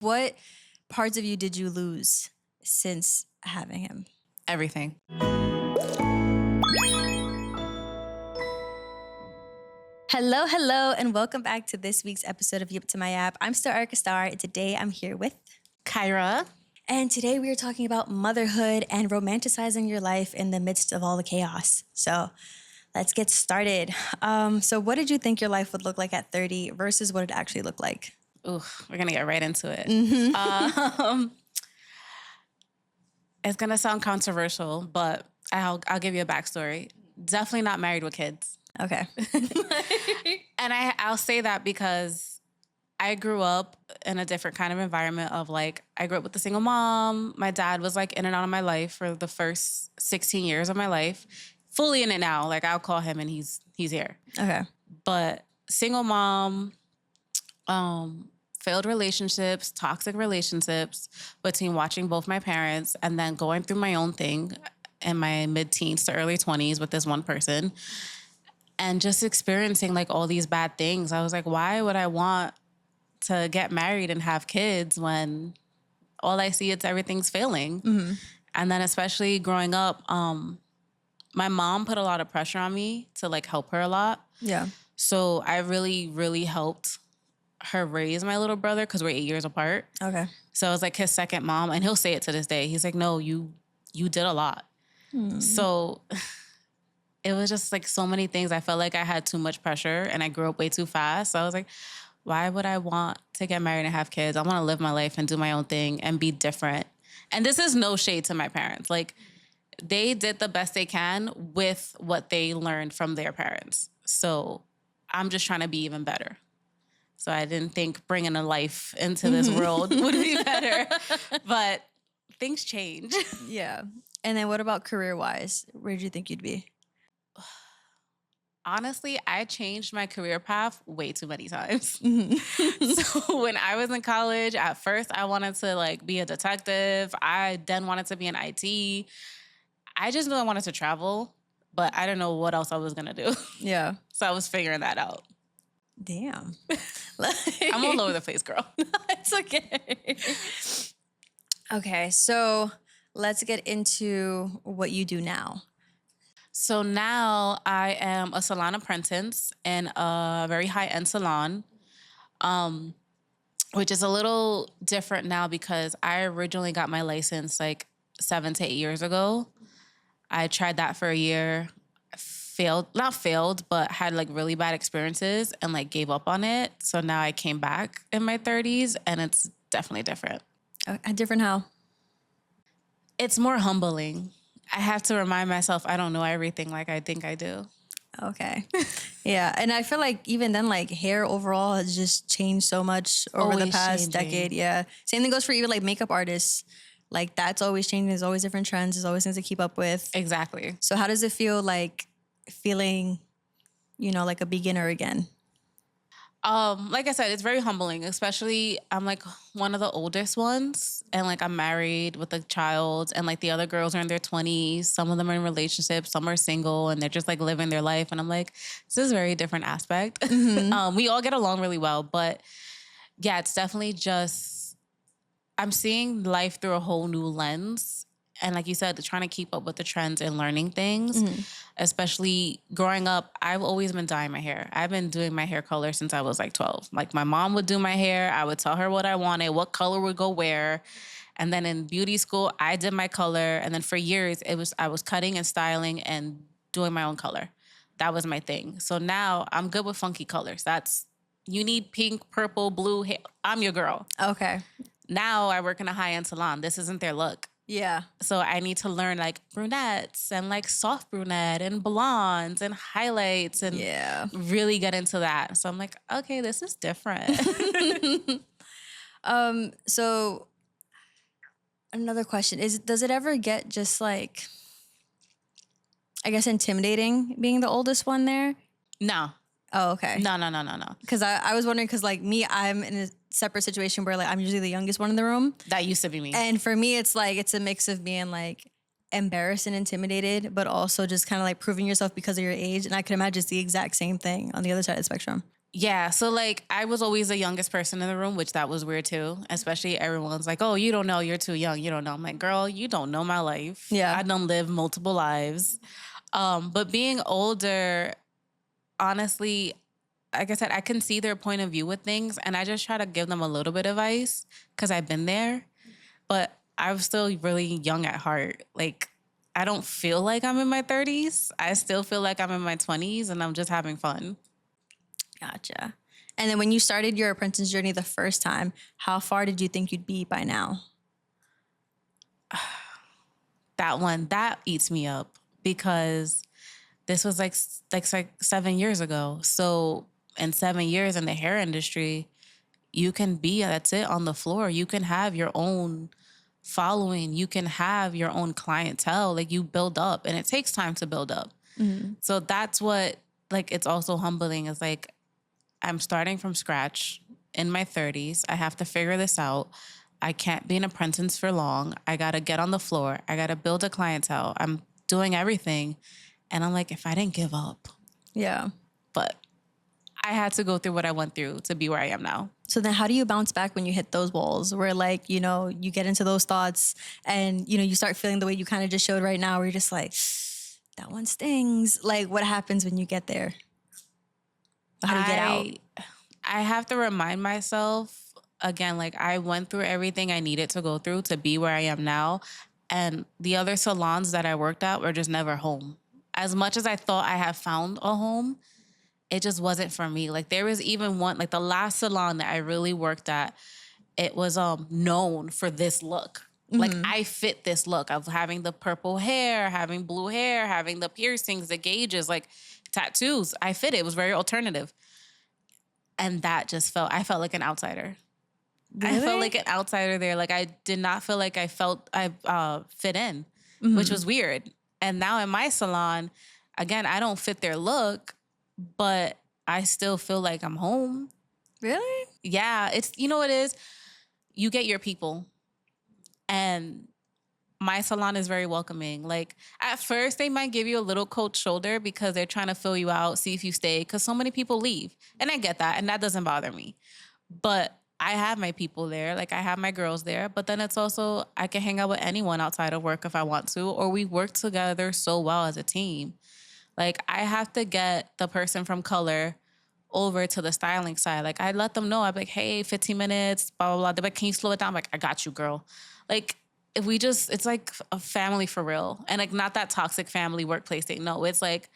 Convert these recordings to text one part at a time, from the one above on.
What parts of you did you lose since having him? Everything. Hello, and welcome back to this week's episode of Yip to My App. I'm still Erica Starr, and today I'm here with Kyra. And today we are talking about motherhood and romanticizing your life in the midst of all the chaos. So let's get started. So what did you think your life would look like at 30 versus what it actually looked like? Ooh, we're going to get right into it. It's going to sound controversial, but I'll give you a backstory. Definitely not married with kids. Okay. And I'll say that because I grew up in a different kind of environment of like, I grew up with a single mom. My dad was like in and out of my life for the first 16 years of my life. Fully in it now. Like I'll call him and he's here. Okay. But single mom, failed relationships, toxic relationships between watching both my parents and then going through my own thing in my mid-teens to early 20s with this one person. And just experiencing like all these bad things. I was like, why would I want to get married and have kids when all I see is everything's failing? Mm-hmm. And then especially growing up, my mom put a lot of pressure on me to like help her a lot. Yeah. So I really, really helped her raise my little brother because we're 8 years apart. Okay. So I was like his second mom, and he'll say it to this day. He's like, no, you did a lot. So it was just like so many things. I felt like I had too much pressure and I grew up way too fast. So I was like, why would I want to get married and have kids? I want to live my life and do my own thing and be different. And this is no shade to my parents. Like they did the best they can with what they learned from their parents. So I'm just trying to be even better. So I didn't think bringing a life into this world would be better, but things change. Yeah. And then what about career-wise? Where did you think you'd be? Honestly, I changed my career path way too many times. Mm-hmm. So when I was in college, at first I wanted to like be a detective. I then wanted to be in IT. I just knew I wanted to travel, but I didn't know what else I was going to do. Yeah. So I was figuring that out. Damn. I'm all over the place, girl. It's okay. Okay, so let's get into what you do now. So now I am a salon apprentice in a very high-end salon, which is a little different now because I originally got my license like 7 to 8 years ago. I tried that for a year, not failed, but had like really bad experiences and like gave up on it. So now I came back in my 30s and it's definitely different. Different how? It's more humbling. I have to remind myself I don't know everything like I think I do. Okay. Yeah. And I feel like even then, like hair overall has just changed so much over the past decade. Yeah. Same thing goes for even like makeup artists. Like that's always changing. There's always different trends. There's always things to keep up with. Exactly. So how does it feel like feeling, like a beginner again? Like I said, it's very humbling, especially I'm like one of the oldest ones and like I'm married with a child and like the other girls are in their 20s. Some of them are in relationships, some are single and they're just like living their life. And I'm like, this is a very different aspect. Mm-hmm. We all get along really well, but yeah, it's definitely just, I'm seeing life through a whole new lens. And like you said, trying to keep up with the trends and learning things, especially growing up, I've always been dyeing my hair. I've been doing my hair color since I was like 12. Like my mom would do my hair. I would tell her what I wanted, what color would go where. And then in beauty school, I did my color. And then for years, I was cutting and styling and doing my own color. That was my thing. So now I'm good with funky colors. You need pink, purple, blue hair. I'm your girl. Okay. Now I work in a high-end salon. This isn't their look. Yeah. So I need to learn like brunettes and like soft brunette and blondes and highlights and really get into that. So I'm like, okay, this is different. So another question is, does it ever get just like, I guess, intimidating being the oldest one there? No. Oh, okay. No. Because I was wondering, because like me, I'm in a separate situation where like I'm usually the youngest one in the room. That used to be me. And for me, it's like, it's a mix of being like embarrassed and intimidated, but also just kind of like proving yourself because of your age. And I can imagine it's the exact same thing on the other side of the spectrum. Yeah, so like I was always the youngest person in the room, which that was weird too. Especially everyone's like, "Oh, you don't know, you're too young. You don't know." I'm like, "Girl, you don't know my life. Yeah. I done lived multiple lives." But being older, honestly, like I said, I can see their point of view with things, and I just try to give them a little bit of advice because I've been there. But I'm still really young at heart. Like I don't feel like I'm in my 30s. I still feel like I'm in my 20s, and I'm just having fun. Gotcha. And then when you started your apprentice journey the first time, how far did you think you'd be by now? That eats me up because this was like 7 years ago. So in 7 years in the hair industry, you can be, that's it, on the floor. You can have your own following. You can have your own clientele. Like you build up, and it takes time to build up. Mm-hmm. So that's what, like, it's also humbling is like, I'm starting from scratch in my 30s. I have to figure this out. I can't be an apprentice for long. I got to get on the floor. I got to build a clientele. I'm doing everything. And I'm like, if I didn't give up. Yeah. But I had to go through what I went through to be where I am now. So then how do you bounce back when you hit those walls where like, you know, you get into those thoughts and, you know, you start feeling the way you kind of just showed right now where you're just like, that one stings. Like what happens when you get there? How do you get out? I have to remind myself, again, like I went through everything I needed to go through to be where I am now. And the other salons that I worked at were just never home. As much as I thought I had found a home, it just wasn't for me. Like there was even one, like the last salon that I really worked at, it was known for this look. Mm-hmm. Like I fit this look of having the purple hair, having blue hair, having the piercings, the gauges, like tattoos. I fit it. It was very alternative. And that just I felt like an outsider. Really? I felt like an outsider there. Like I did not feel like I fit in, mm-hmm. which was weird. And now in my salon, again, I don't fit their look, but I still feel like I'm home. Really? Yeah. It's, you know what it is? You get your people. And my salon is very welcoming. Like at first they might give you a little cold shoulder because they're trying to fill you out, see if you stay, because so many people leave. And I get that. And that doesn't bother me. But I have my people there. Like I have my girls there. But then it's also, I can hang out with anyone outside of work if I want to, or we work together so well as a team. Like I have to get the person from color over to the styling side. Like I let them know, I'm like, hey, 15 minutes, blah, blah, blah. They're like, can you slow it down? I'm like, I got you, girl. Like, if we just, it's like a family for real. And like not that toxic family workplace thing. No, it's like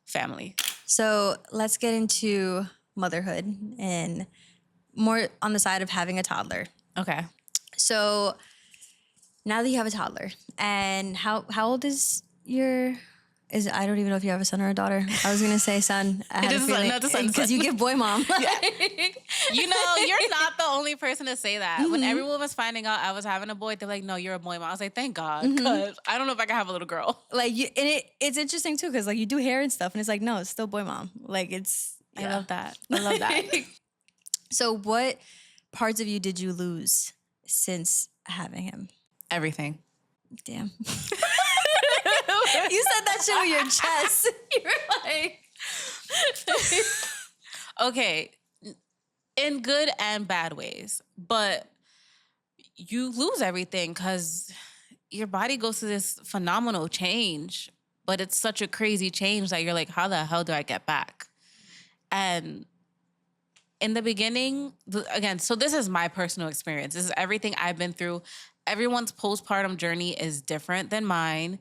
family. So let's get into motherhood and more on the side of having a toddler. Okay. So now that you have a toddler, and how old is your... I don't even know if you have a son or a daughter. I was going to say son. I had a feeling, not the son. Because you give boy mom. Yeah. You know, you're not the only person to say that. Mm-hmm. When everyone was finding out I was having a boy, they're like, no, you're a boy mom. I was like, thank God. Because I don't know if I can have a little girl. Like, it's interesting too, because like you do hair and stuff, and it's like, no, it's still boy mom. Like it's... Yeah. I love that. I love that. So what parts of you did you lose since having him? Everything. Damn. You said that shit with your chest. You're like... Okay. In good and bad ways. But you lose everything because your body goes through this phenomenal change. But it's such a crazy change that you're like, how the hell do I get back? And in the beginning, again, so this is my personal experience. This is everything I've been through. Everyone's postpartum journey is different than mine.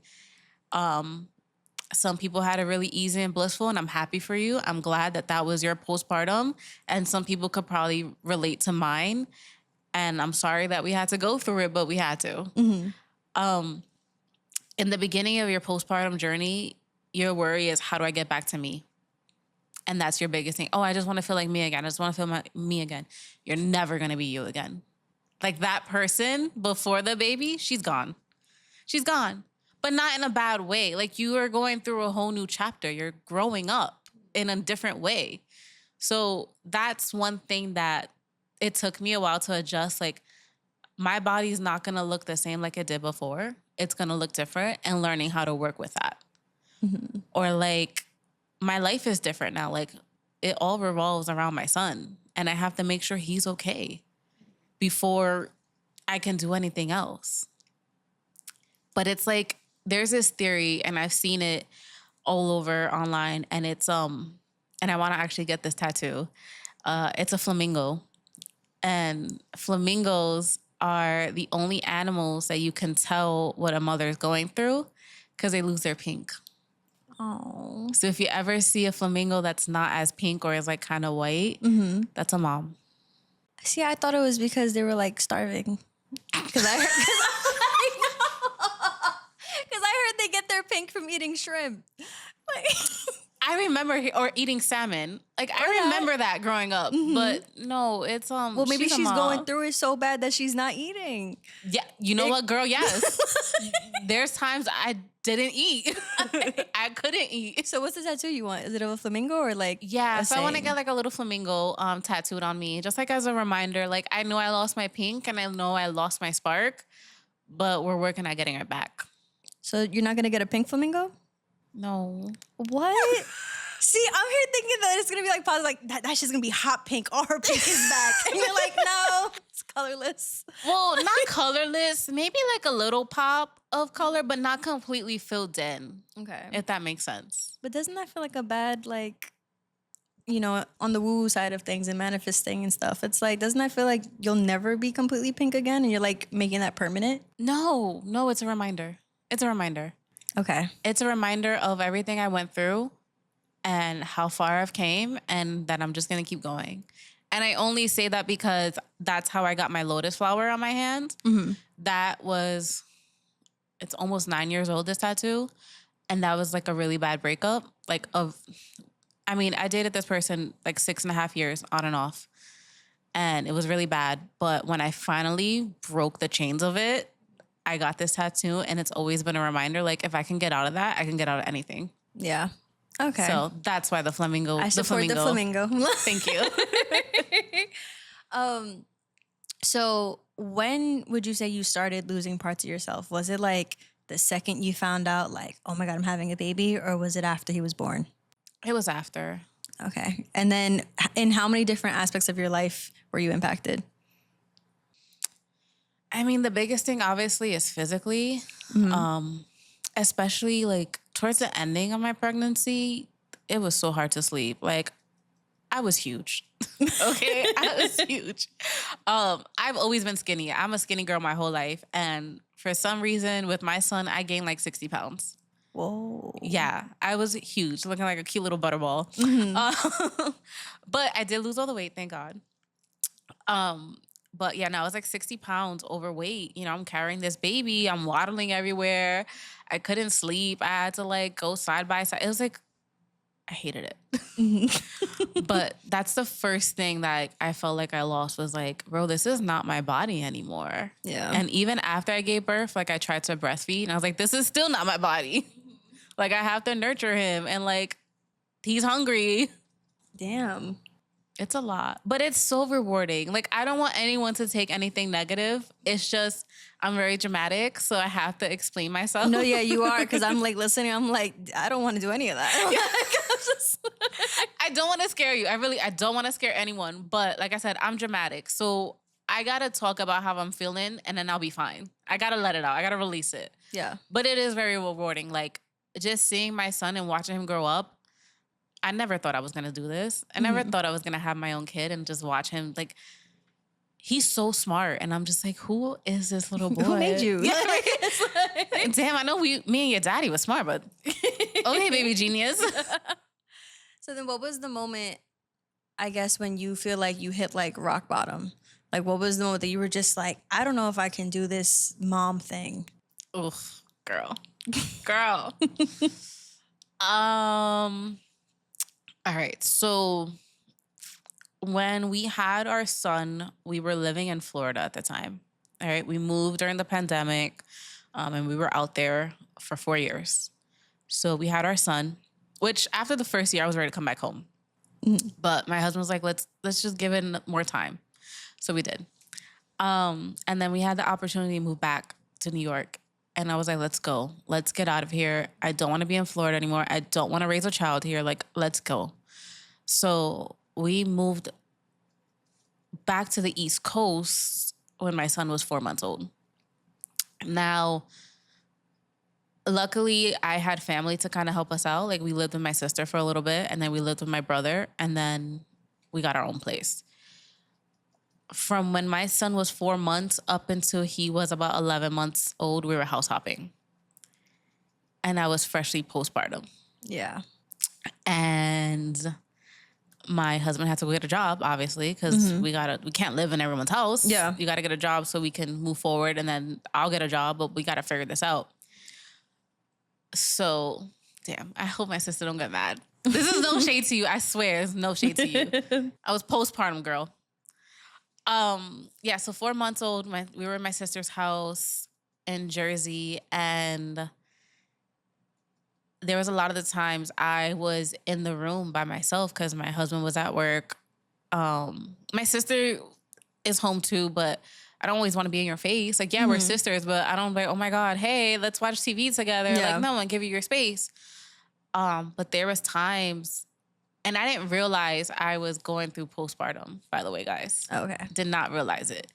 Some people had a really easy and blissful, and I'm happy for you. I'm glad that was your postpartum, and some people could probably relate to mine. And I'm sorry that we had to go through it, but we had to. Mm-hmm. In the beginning of your postpartum journey, your worry is, how do I get back to me? And that's your biggest thing. Oh, I just want to feel like me again. I just want to feel me again. You're never going to be you again. Like that person before the baby, she's gone. She's gone. But not in a bad way. Like you are going through a whole new chapter. You're growing up in a different way. So that's one thing that it took me a while to adjust. Like my body's not going to look the same like it did before. It's going to look different, and learning how to work with that. Mm-hmm. Or like my life is different now. Like it all revolves around my son. And I have to make sure he's okay before I can do anything else. But it's like, there's this theory, and I've seen it all over online, and it's, and I want to actually get this tattoo. It's a flamingo. And flamingos are the only animals that you can tell what a mother is going through because they lose their pink. Oh. So if you ever see a flamingo that's not as pink or is like kind of white, that's a mom. See, I thought it was because they were like starving. Because I heard they get their pink from eating shrimp. Like, I remember, or eating salmon. Like, I remember that growing up, but no, it's well, maybe she's going through it so bad that she's not eating. Yeah, you know what, girl? Yes, there's times I didn't eat. I couldn't eat. So, what's the tattoo you want? Is it of a flamingo or like? Yeah, so I want to get like a little flamingo tattooed on me, just like as a reminder. Like, I know I lost my pink and I know I lost my spark, but we're working on getting it back. So you're not gonna get a pink flamingo? No. What? See, I'm here thinking that it's gonna be like positive, like that shit's gonna be hot pink. All her pink is back, and you're like, no, it's colorless. Well, not colorless. Maybe like a little pop of color, but not completely filled in. Okay, if that makes sense. But doesn't that feel like a bad, like, you know, on the woo side of things and manifesting and stuff? It's like, doesn't that feel like you'll never be completely pink again, and you're like making that permanent? No, it's a reminder. It's a reminder. Okay. It's a reminder of everything I went through and how far I've came, and that I'm just going to keep going. And I only say that because that's how I got my lotus flower on my hand. That was, it's almost 9 years old, this tattoo. And that was like a really bad breakup. I dated this person like 6.5 years on and off. And it was really bad. But when I finally broke the chains of it, I got this tattoo, and it's always been a reminder, like, if I can get out of that, I can get out of anything. Yeah. Okay. So that's why the flamingo. I support the flamingo. Thank you. So when would you say you started losing parts of yourself? Was it like the second you found out, like, oh my God, I'm having a baby, or was it after he was born? It was after. Okay. And then in how many different aspects of your life were you impacted? I mean, the biggest thing obviously is physically, especially like towards the ending of my pregnancy. It was so hard to sleep. Like, I was huge. Okay, I was huge. I've always been skinny. I'm a skinny girl my whole life, and for some reason, with my son, I gained like 60 pounds. Whoa. Yeah, I was huge, looking like a cute little butterball. But I did lose all the weight, thank God. But yeah, no, I was like 60 pounds overweight. You know, I'm carrying this baby. I'm waddling everywhere. I couldn't sleep. I had to like go side by side. It was like, I hated it. But that's the first thing that I felt like I lost, was like, bro, this is not my body anymore. Yeah. And even after I gave birth, like, I tried to breastfeed, and I was like, this is still not my body. Like, I have to nurture him, and like, he's hungry. Damn. It's a lot, but it's so rewarding. Like, I don't want anyone to take anything negative. It's just, I'm very dramatic, so I have to explain myself. No, yeah, you are, because I'm like listening. I'm like, I don't want to do any of that. I don't want to scare you. I don't want to scare anyone. But like I said, I'm dramatic. So I got to talk about how I'm feeling, and then I'll be fine. I got to let it out. I got to release it. Yeah. But it is very rewarding. Like, just seeing my son and watching him grow up. I never thought I was going to do this. I never thought I was going to have my own kid and just watch him. Like, he's so smart. And I'm just like, who is this little boy? Who made you? Yeah, like, damn, I know me and your daddy was smart, but okay, baby genius. So then what was the moment, I guess, when you feel like you hit like rock bottom? Like, what was the moment that you were just like, I don't know if I can do this mom thing? Oof, girl. All right. So when we had our son, we were living in Florida at the time. All right. We moved during the pandemic, and we were out there for 4 years. So we had our son, which after the first year, I was ready to come back home. But my husband was like, let's just give it more time. So we did. And then we had the opportunity to move back to New York. And I was like, let's go. Let's get out of here. I don't want to be in Florida anymore. I don't want to raise a child here. Like, let's go. So we moved back to the East Coast when my son was 4 months old. Now, luckily, I had family to kind of help us out. Like, we lived with my sister for a little bit, and then we lived with my brother, and then we got our own place. From when my son was 4 months up until he was about 11 months old, we were house hopping. And I was freshly postpartum. Yeah. And my husband had to go get a job, obviously, because we can't live in everyone's house. Yeah. You got to get a job so we can move forward, and then I'll get a job, but we got to figure this out. So, damn, I hope my sister don't get mad. This is no shade to you. I swear, it's no shade to you. I was postpartum, girl. Yeah, so 4 months old, we were in my sister's house in Jersey, and there was a lot of the times I was in the room by myself because my husband was at work. My sister is home too, but I don't always want to be in your face. Like, yeah, we're sisters, but I don't like, oh my God, hey, let's watch TV together. Yeah. Like, no, I give you your space. But there was times, and I didn't realize I was going through postpartum, by the way, guys. Okay. Did not realize it.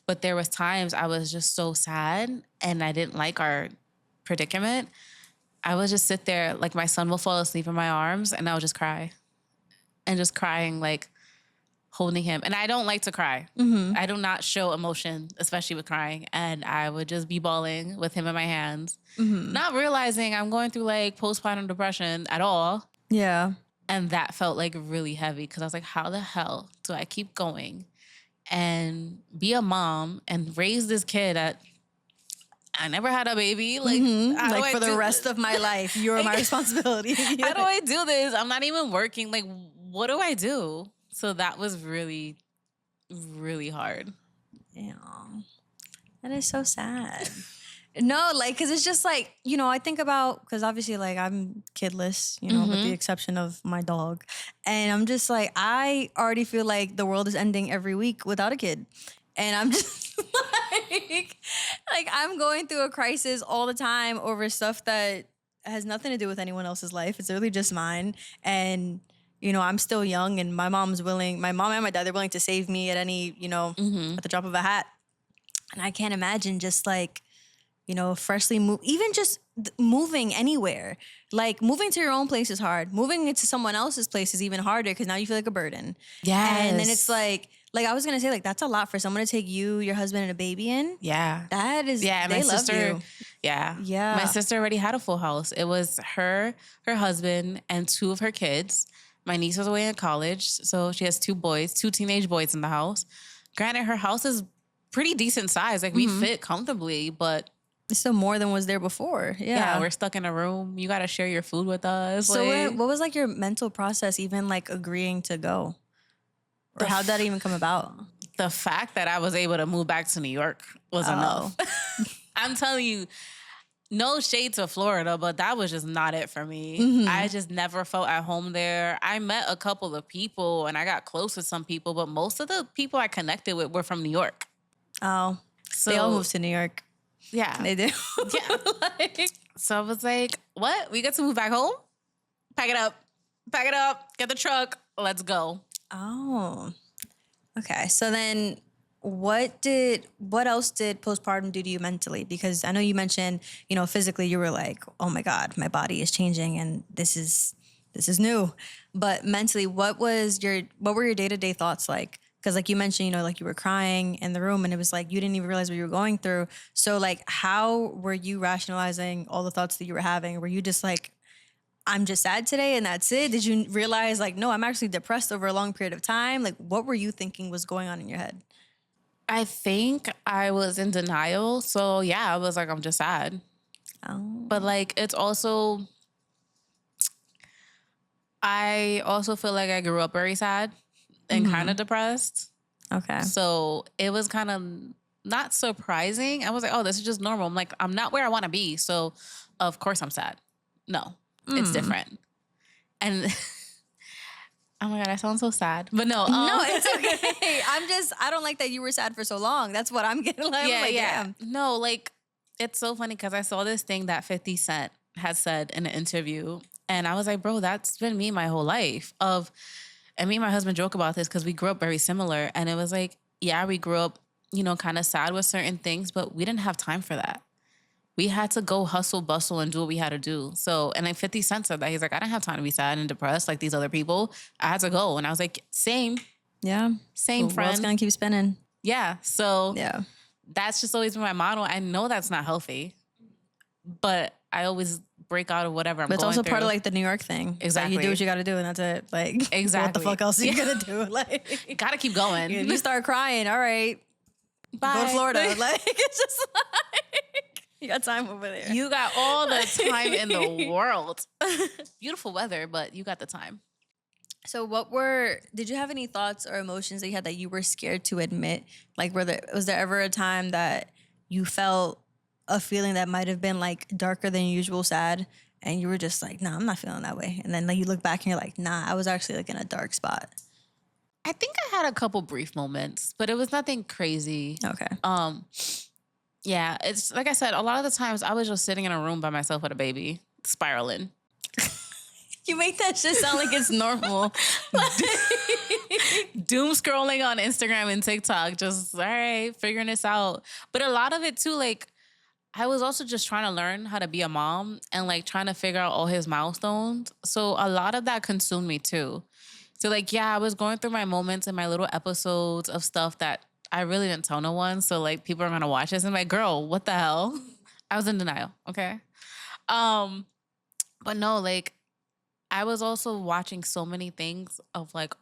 But there was times I was just so sad and I didn't like our predicament. I would just sit there, like my son will fall asleep in my arms and I would just cry. And just crying, like holding him. And I don't like to cry. I do not show emotion, especially with crying. And I would just be bawling with him in my hands. Not realizing I'm going through like postpartum depression at all. Yeah. And that felt like really heavy because I was like, how the hell do I keep going and be a mom and raise this kid at... I never had a baby. Like, like for the rest of my life, you're my responsibility. How do I do this? I'm not even working. Like, what do I do? So that was really, really hard. Yeah. That is so sad. No, like, because it's just like, you know, I think about, because obviously, like, I'm kidless, you know, with the exception of my dog. And I'm just like, I already feel like the world is ending every week without a kid. And I'm just like I'm going through a crisis all the time over stuff that has nothing to do with anyone else's life. It's really just mine. And, you know, I'm still young and my mom and my dad, they're willing to save me at any, you know, at the drop of a hat. And I can't imagine just like, you know, freshly even just moving anywhere. Like moving to your own place is hard. Moving into someone else's place is even harder because now you feel like a burden. Yeah. And then it's like I was going to say, like, that's a lot for someone to take you, your husband, and a baby in. Yeah. That is, yeah, they love you. Yeah. Yeah. My sister already had a full house. It was her husband, and 2 of her kids. My niece was away in college, so she has 2 teenage boys in the house. Granted, her house is pretty decent size. Like, we fit comfortably, but... It's still more than was there before. Yeah. We're stuck in a room. You got to share your food with us. So what was, like, your mental process even, like, agreeing to go? Or how'd that even come about? The fact that I was able to move back to New York was enough. I'm telling you, no shade to Florida, but that was just not it for me. I just never felt at home there. I met a couple of people and I got close with some people, but most of the people I connected with were from New York. Oh, so they all moved to New York. Yeah. They do. Yeah. So I was like, what? We get to move back home? Pack it up, get the truck, let's go. Oh, okay. So then what else did postpartum do to you mentally? Because I know you mentioned, you know, physically you were like, oh my God, my body is changing and this is new. But mentally, what were your day-to-day thoughts like? Because like you mentioned, you know, like you were crying in the room and it was like you didn't even realize what you were going through. So like how were you rationalizing all the thoughts that you were having? Were you just like, I'm just sad today and that's it? Did you realize like, no, I'm actually depressed over a long period of time? Like what were you thinking was going on in your head? I think I was in denial. So yeah, I was like, I'm just sad. Oh. But like, it's also, I also feel like I grew up very sad and kind of depressed. Okay. So it was kind of not surprising. I was like, oh, this is just normal. I'm like, I'm not where I want to be. So of course I'm sad. No, it's different. And oh my God, I sound so sad. But no. No, it's okay. I don't like that you were sad for so long. That's what I'm getting like. Yeah, like, yeah. Damn. No, like, it's so funny because I saw this thing that 50 Cent had said in an interview. And I was like, bro, that's been me my whole life of And me and my husband joke about this because we grew up very similar. And it was like, yeah, we grew up, kind of sad with certain things, but we didn't have time for that. We had to go hustle, bustle, and do what we had to do. So, and then 50 Cent said that. He's like, I didn't have time to be sad and depressed like these other people. I had to go. And I was like, same. Yeah. Same, friend. World's going to keep spinning. Yeah. So yeah, that's just always been my motto. I know that's not healthy, but I always break out of whatever I'm going through. But it's also part of like the New York thing. Exactly. Like, you do what you got to do and that's it. Like, exactly. What the fuck else are you going to do? Like, gotta keep going. If you start crying, all right. Bye. Go to Florida. Like, it's just like, you got time over there. You got all the time in the world. Beautiful weather, but you got the time. So did you have any thoughts or emotions that you had that you were scared to admit? Like, was there ever a time that you felt a feeling that might have been like darker than usual sad and you were just like, nah, I'm not feeling that way. And then like you look back and you're like, nah, I was actually like in a dark spot. I think I had a couple brief moments, but it was nothing crazy. Okay. Yeah, it's like I said, a lot of the times I was just sitting in a room by myself with a baby, spiraling. You make that shit sound like it's normal. Doom scrolling on Instagram and TikTok, just, all right, figuring this out. But a lot of it too, like, I was also just trying to learn how to be a mom and like trying to figure out all his milestones. So a lot of that consumed me too. So like, yeah, I was going through my moments and my little episodes of stuff that I really didn't tell no one. So like people are going to watch this and I'm like, girl, what the hell? I was in denial. Okay. But no, like I was also watching so many things of like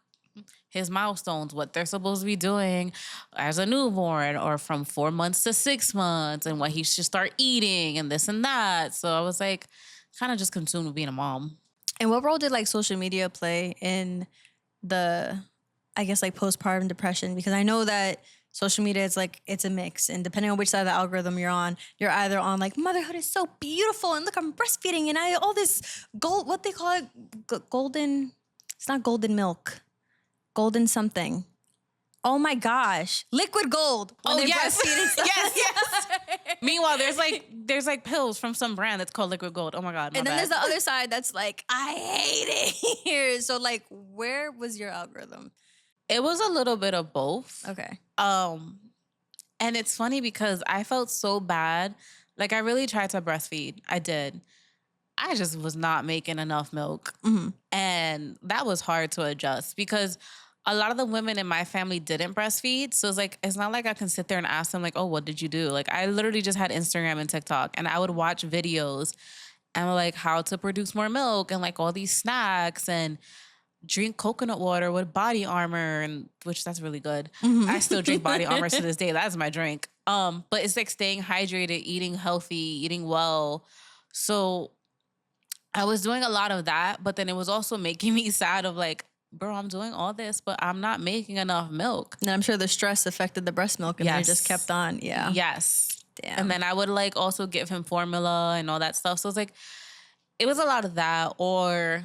his milestones, what they're supposed to be doing as a newborn or from 4 months to 6 months and what he should start eating and this and that. So I was like kind of just consumed with being a mom. And what role did like social media play in the, I guess like postpartum depression? Because I know that social media is like, it's a mix. And depending on which side of the algorithm you're on, you're either on like, motherhood is so beautiful and look, I'm breastfeeding and I all this what they call it, golden, it's not golden milk. Golden something. Oh my gosh. Liquid gold. Oh, yes. Yes. Meanwhile, there's like pills from some brand that's called Liquid Gold. Oh my God. And then there's the other side that's like, I hate it here. So like, where was your algorithm? It was a little bit of both. Okay. And it's funny because I felt so bad. Like I really tried to breastfeed. I did. I just was not making enough milk. Mm-hmm. And that was hard to adjust because a lot of the women in my family didn't breastfeed. So it's like, it's not like I can sit there and ask them like, oh, what did you do? Like I literally just had Instagram and TikTok and I would watch videos and like how to produce more milk and like all these snacks and drink coconut water with body armor and which that's really good. Mm-hmm. I still drink body armor to this day. That's my drink. But it's like staying hydrated, eating healthy, eating well. So I was doing a lot of that, but then it was also making me sad of like, bro, I'm doing all this, but I'm not making enough milk. And I'm sure the stress affected the breast milk and it just kept on. Yeah. Yes. Damn. And then I would like also give him formula and all that stuff. So it's like, it was a lot of that. Or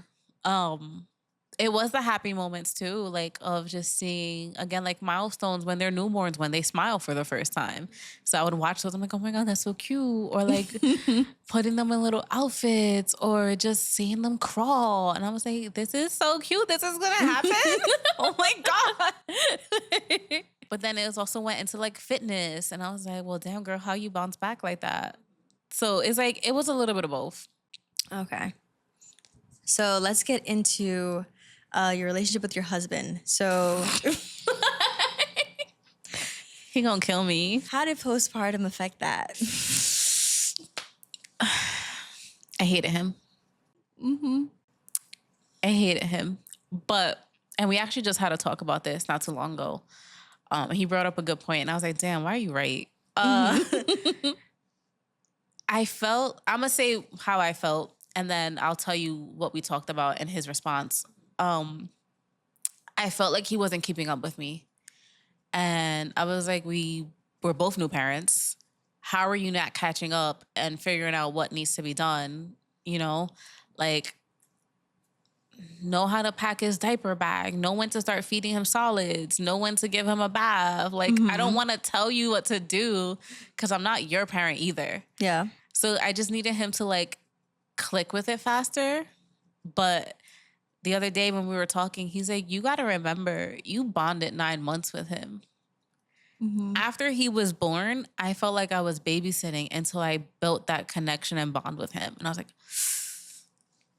it was the happy moments too, like of just seeing, again, like milestones when they're newborns, when they smile for the first time. So I would watch those. I'm like, oh my God, that's so cute. Or like putting them in little outfits or just seeing them crawl. And I was like, this is so cute. This is going to happen. Oh my God. But then it was also went into like fitness. And I was like, well, damn girl, how you bounce back like that? So it's like, it was a little bit of both. Okay. So let's get into your relationship with your husband. So he gonna kill me. How did postpartum affect that? I hated him. Mm-hmm. I hated him. And we actually just had a talk about this not too long ago. He brought up a good point and I was like, damn, why are you right? Mm-hmm. I'm gonna say how I felt and then I'll tell you what we talked about in his response. I felt like he wasn't keeping up with me. And I was like, we were both new parents. How are you not catching up and figuring out what needs to be done? You know, like know how to pack his diaper bag, know when to start feeding him solids, know when to give him a bath. Like, mm-hmm. I don't want to tell you what to do because I'm not your parent either. the other day when we were talking, he's like, you got to remember, you bonded 9 months with him. Mm-hmm. After he was born, I felt like I was babysitting until I built that connection and bond with him. And I was like,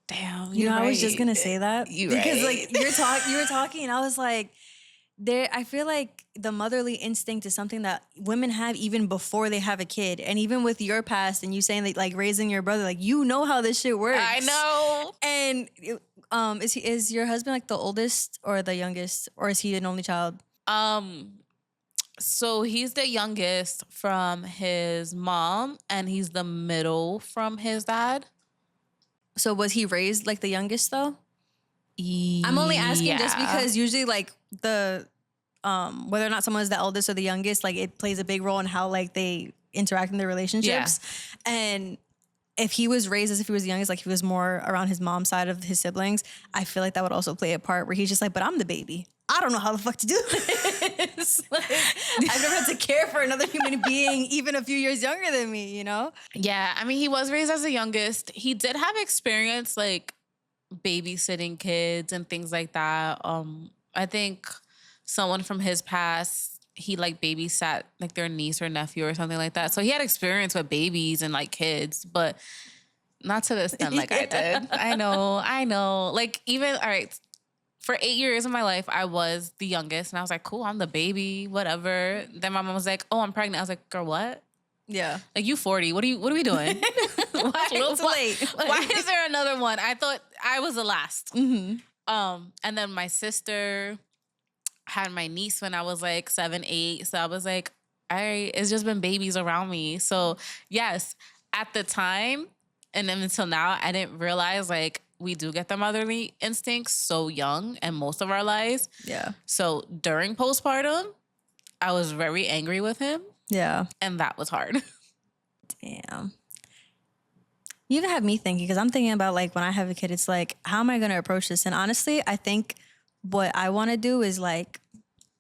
damn, you know, right. I was just gonna say that because right. like you were talking, and I was like, I feel like the motherly instinct is something that women have even before they have a kid, and even with your past and you saying that like raising your brother, like you know how this shit works. I know. And is your husband like the oldest or the youngest, or is he an only child? So he's the youngest from his mom, and he's the middle from his dad. So was he raised like the youngest though? I'm only asking just because usually like the whether or not someone is the eldest or the youngest, like it plays a big role in how like they interact in their relationships. Yeah. And if he was raised as if he was the youngest, like he was more around his mom's side of his siblings, I feel like that would also play a part where he's just like, but I'm the baby. I don't know how the fuck to do this. Like, I've never had to care for another human being even a few years younger than me, you know? Yeah, I mean, he was raised as the youngest. He did have experience like babysitting kids and things like that. I think someone from his past, he like babysat like their niece or nephew or something like that. So he had experience with babies and like kids, but not to the extent like I did. I know. Like even, all right, for 8 years of my life, I was the youngest, and I was like, cool, I'm the baby, whatever. Then my mom was like, oh, I'm pregnant. I was like, girl, what? Yeah. Like, you 40. What are we doing? Why is there another one? I thought I was the last. Mm-hmm. And then my sister had my niece when I was like 7, 8. So I was like, it's just been babies around me. So yes, at the time, and then until now, I didn't realize like we do get the motherly instincts so young and most of our lives. Yeah. So during postpartum, I was very angry with him. Yeah. And that was hard. Damn. You even have me thinking, because I'm thinking about like when I have a kid, it's like, how am I going to approach this? And honestly, I think what I want to do is like,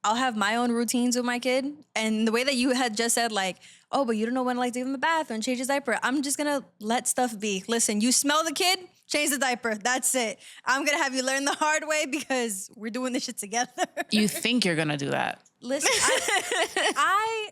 I'll have my own routines with my kid. And the way that you had just said like, oh, but you don't know when to like take him in the bath and change his diaper. I'm just going to let stuff be. Listen, you smell the kid, change the diaper. That's it. I'm going to have you learn the hard way because we're doing this shit together. You think you're going to do that. Listen, I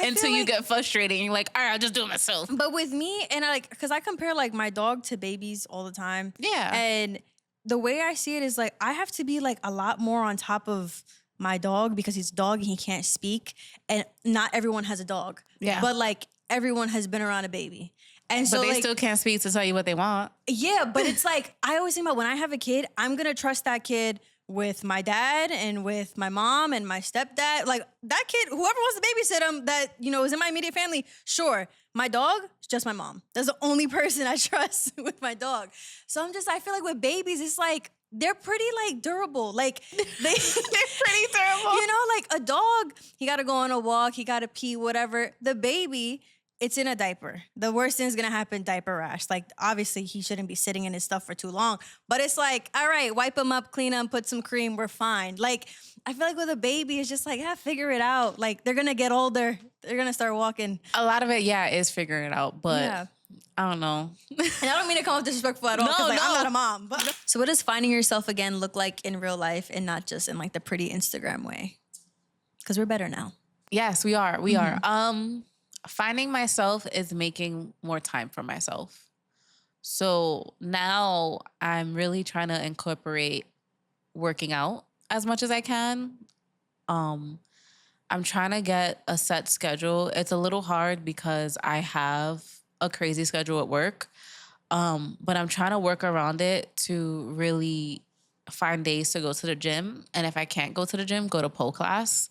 until you get frustrated and you're like, all right, I'll just do it myself. But with me, and I like, because I compare like my dog to babies all the time. Yeah. And the way I see it is like, I have to be like a lot more on top of my dog because he's a dog and he can't speak. And not everyone has a dog. Yeah. But like everyone has been around a baby. And so but they like, still can't speak to tell you what they want. Yeah, but it's like, I always think about when I have a kid, I'm going to trust that kid with my dad and with my mom and my stepdad. Like that kid, whoever wants to babysit him that, you know, is in my immediate family, sure. My dog, it's just my mom. That's the only person I trust with my dog. So I feel like with babies, it's like, they're pretty like durable. Like they're pretty durable. You know, like a dog, he got to go on a walk, he got to pee, whatever. The baby, it's in a diaper. The worst thing is going to happen, diaper rash. Like, obviously, he shouldn't be sitting in his stuff for too long. But it's like, all right, wipe him up, clean him, put some cream, we're fine. Like, I feel like with a baby, it's just like, figure it out. Like, they're going to get older. They're going to start walking. A lot of it, is figuring it out. But I don't know. And I don't mean to come off disrespectful at all. No. I'm not a mom. But. So what does finding yourself again look like in real life and not just in, like, the pretty Instagram way? Because we're better now. Yes, we are. We are. Finding myself is making more time for myself. So now I'm really trying to incorporate working out as much as I can. I'm trying to get a set schedule. It's a little hard because I have a crazy schedule at work. But I'm trying to work around it to really find days to go to the gym. And if I can't go to the gym, go to pole class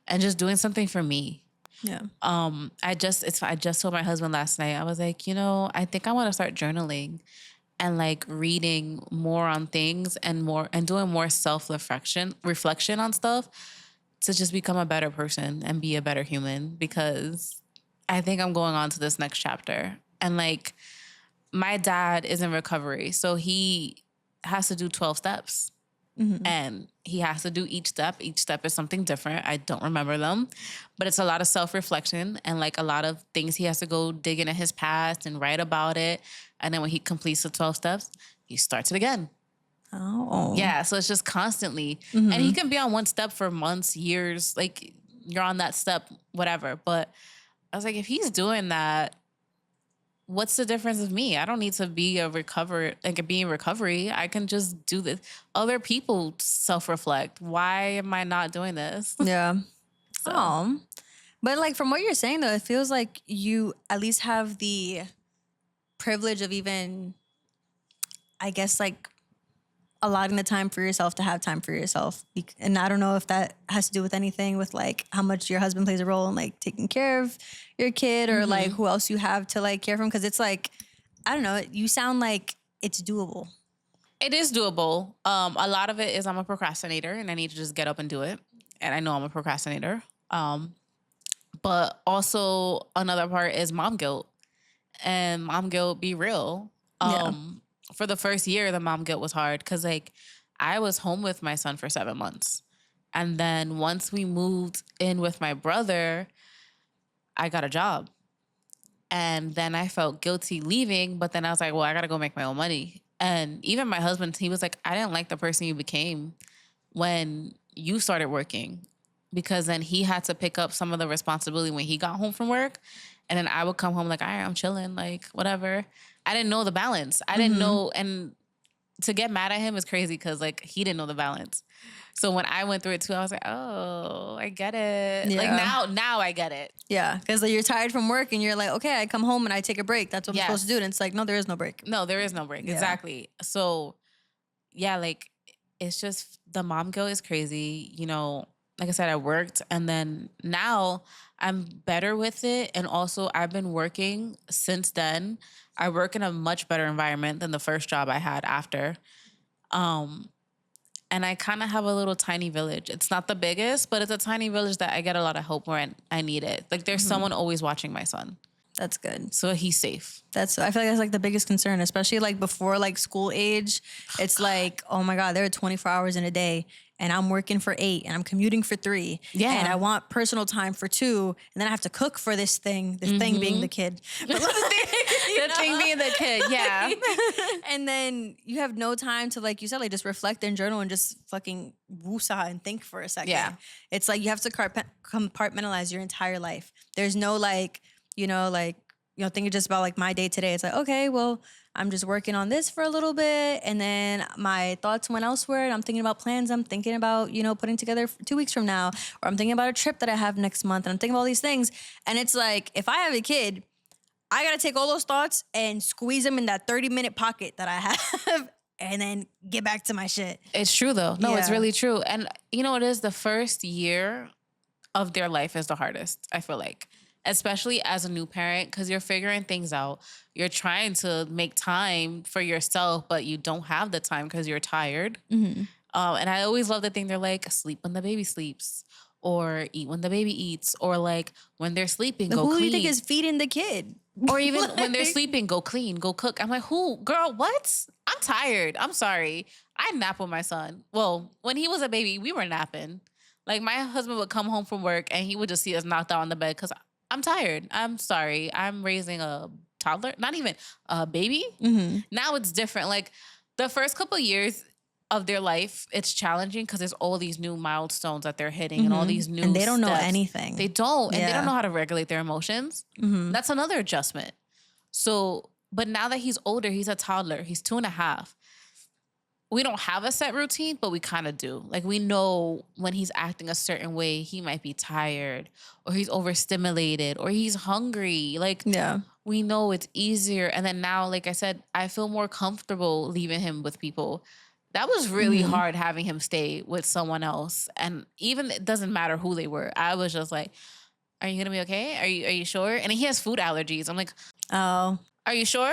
and just doing something for me. Yeah. I just told my husband last night, I was like, I think I want to start journaling and like reading more on things and doing more reflection on stuff to just become a better person and be a better human, because I think I'm going on to this next chapter. And like my dad is in recovery, so he has to do 12 steps. Mm-hmm. And he has to do each step. Each step is something different. I don't remember them. But it's a lot of self-reflection and like a lot of things he has to go dig into his past and write about it. And then when he completes the 12 steps, he starts it again. Oh. Yeah, so it's just constantly. And he can be on one step for months, years, like you're on that step, whatever. But I was like, if he's doing that, what's the difference with me? I don't need to be be in recovery. I can just do this. Other people self-reflect. Why am I not doing this? Yeah. So. Oh. But like from what you're saying though, it feels like you at least have the privilege of even, I guess, like allotting the time for yourself to have time for yourself. And I don't know if that has to do with anything with like how much your husband plays a role in like taking care of your kid or like who else you have to like care for him. Cause it's like, I don't know, you sound like it's doable. It is doable. A lot of it is I'm a procrastinator and I need to just get up and do it. And I know I'm a procrastinator. But also another part is mom guilt. And mom guilt, be real. For the first year, the mom guilt was hard because like I was home with my son for 7 months. And then once we moved in with my brother, I got a job. And then I felt guilty leaving, but then I was like, well, I got to go make my own money. And even my husband, he was like, I didn't like the person you became when you started working, because then he had to pick up some of the responsibility when he got home from work. And then I would come home like, all right, I'm chilling, like whatever. I didn't know the balance. I didn't know. And to get mad at him is crazy because like he didn't know the balance. So when I went through it too, I was like, oh, I get it. Yeah. Like now I get it. Yeah. Because like, you're tired from work and you're like, okay, I come home and I take a break. That's what I'm supposed to do. And it's like, no, there is no break. No, there is no break. Yeah. Exactly. So yeah, like it's just the mom guilt is crazy. You know, like I said, I worked and then now I'm better with it. And also I've been working since then. I work in a much better environment than the first job I had after. And I kind of have a little tiny village. It's not the biggest, but it's a tiny village that I get a lot of help where I need it. Like there's someone always watching my son. That's good. So he's safe. I feel like that's like the biggest concern, especially like before like school age. It's like, oh my God, there are 24 hours in a day and I'm working for 8 and I'm commuting for 3. Yeah. And I want personal time for 2. And then I have to cook for this thing being the kid. But the thing being the kid, yeah. And then you have no time to, like you said, like just reflect and journal and just fucking woosah and think for a second. Yeah. It's like you have to compartmentalize your entire life. There's no like, thinking just about like my day today. It's like, okay, well, I'm just working on this for a little bit. And then my thoughts went elsewhere. And I'm thinking about plans I'm thinking about, putting together 2 weeks from now. Or I'm thinking about a trip that I have next month. And I'm thinking about all these things. And it's like, if I have a kid, I got to take all those thoughts and squeeze them in that 30-minute pocket that I have and then get back to my shit. It's true, though. No, It's really true. And you know what it is? The first year of their life is the hardest, I feel like. Especially as a new parent, because you're figuring things out. You're trying to make time for yourself, but you don't have the time because you're tired. Mm-hmm. And I always love the thing they're like, sleep when the baby sleeps, or eat when the baby eats, or like when they're sleeping, go clean. Who do you think is feeding the kid? Or even when they're sleeping, go clean, go cook. I'm like, who? Girl, what? I'm tired. I'm sorry. I nap with my son. Well, when he was a baby, we were napping. Like my husband would come home from work and he would just see us knocked out on the bed because I'm tired. I'm sorry. I'm raising a toddler, not even a baby. Mm-hmm. Now it's different. Like the first couple of years of their life, it's challenging because there's all these new milestones that they're hitting and all these new and they don't steps. know anything. They don't. And they don't know how to regulate their emotions. Mm-hmm. That's another adjustment. So, but now that he's older, he's a toddler. He's 2.5. We don't have a set routine, but we kind of do. Like we know when he's acting a certain way, he might be tired or he's overstimulated or he's hungry. Like we know it's easier. And then now, like I said, I feel more comfortable leaving him with people. That was really hard having him stay with someone else. And even it doesn't matter who they were. I was just like, are you going to be okay? Are you sure? And he has food allergies. I'm like, oh. Are you sure?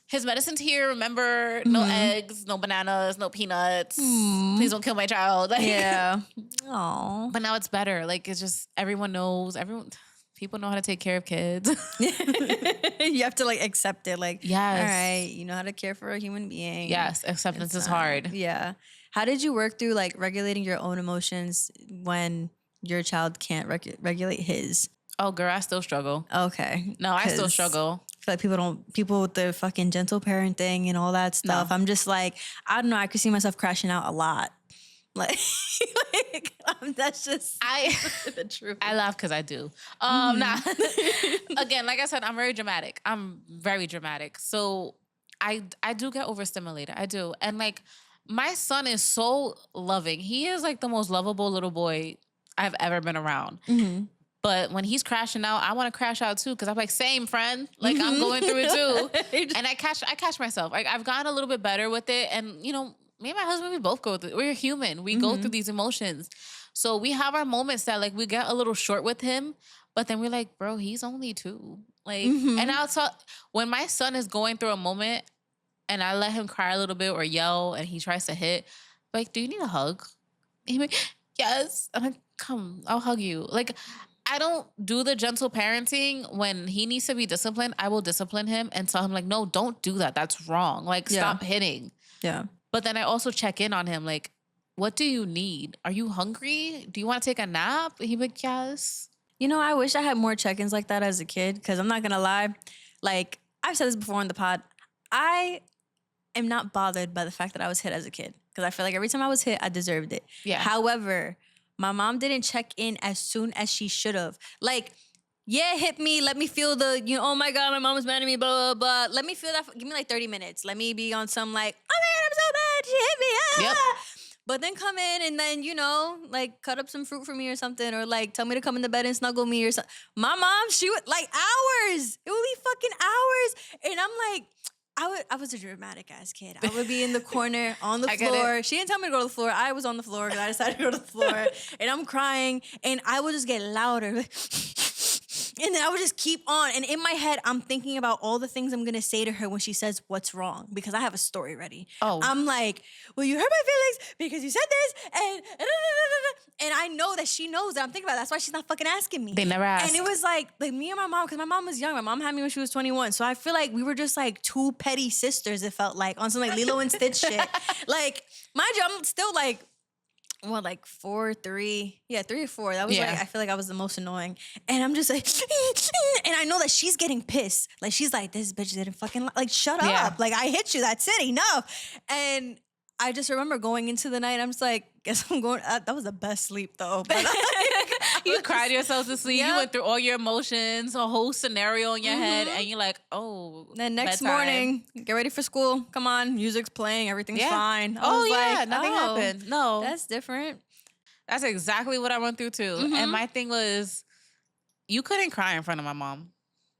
His medicine's here. Remember, no eggs, no bananas, no peanuts. Please don't kill my child. Like, yeah. Aww. But now it's better. Like it's just everyone knows. People know how to take care of kids. You have to like accept it. Like, yes. All right, you know how to care for a human being. Yes, acceptance is hard. Yeah. How did you work through like regulating your own emotions when your child can't regulate his? Oh, girl, I still struggle. Okay. No, I still struggle. feel like people with the fucking gentle parenting and all that stuff. No. I'm just like, I don't know. I could see myself crashing out a lot. Like, that's just the truth. I laugh because I do. Nah. Again, like I said, I'm very dramatic. So I do get overstimulated. I do. And like, my son is so loving. He is like the most lovable little boy I've ever been around. Mm-hmm. But when he's crashing out, I want to crash out too, because I'm like, same, friend. Like, I'm going through it too. And I catch myself. Like, I've gotten a little bit better with it. And, you know, me and my husband, we both go through it. We're human. We go through these emotions. So we have our moments that, like, we get a little short with him. But then we're like, bro, he's only 2. Like, and I'll tell, when my son is going through a moment and I let him cry a little bit or yell and he tries to hit, like, do you need a hug? He's like, yes. I'm like, come, I'll hug you. Like, I don't do the gentle parenting. When he needs to be disciplined, I will discipline him and tell him, like, no, don't do that. That's wrong. Like, stop hitting. Yeah. But then I also check in on him, like, what do you need? Are you hungry? Do you want to take a nap? He'd be like, yes. You know, I wish I had more check-ins like that as a kid, because I'm not going to lie. Like, I've said this before on the pod. I am not bothered by the fact that I was hit as a kid, because I feel like every time I was hit, I deserved it. Yeah. However, my mom didn't check in as soon as she should have. Like, yeah, hit me. Let me feel the, you know, oh my God, my mom was mad at me, blah, blah, blah. Let me feel that. Give me like 30 minutes. Let me be on some like, oh my God, I'm so mad. She hit me. Ah. Yep. But then come in and then, you know, like cut up some fruit for me or something, or like tell me to come in the bed and snuggle me or something. My mom, she would like hours. It would be fucking hours. And I'm like, I was a dramatic ass kid. I would be in the corner on the floor. She didn't tell me to go to the floor. I was on the floor because I decided to go to the floor. And I'm crying. And I would just get louder. And then I would just keep on. And in my head, I'm thinking about all the things I'm going to say to her when she says what's wrong, because I have a story ready. Oh. I'm like, well, you hurt my feelings because you said this. And I know that she knows that I'm thinking about it. That's why she's not fucking asking me. They never ask. And it was like me and my mom, because my mom was young. My mom had me when she was 21. So I feel like we were just like 2 petty sisters, it felt like, on some like Lilo and Stitch shit. Like, mind you, I'm still like, what, like 4, 3? Yeah, 3 or 4. That was like, I feel like I was the most annoying. And I'm just like, and I know that she's getting pissed. Like, she's like, this bitch didn't fucking, like, shut up. Like, I hit you. That's it. Enough. And I just remember going into the night, I'm just like, guess I'm going, that was the best sleep though. But you cried yourself to sleep. Yep. You went through all your emotions, a whole scenario in your head, and you're like, oh. Then next morning, get ready for school. Come on, music's playing, everything's fine. Like, nothing happened. No, that's different. That's exactly what I went through too. And my thing was, you couldn't cry in front of my mom.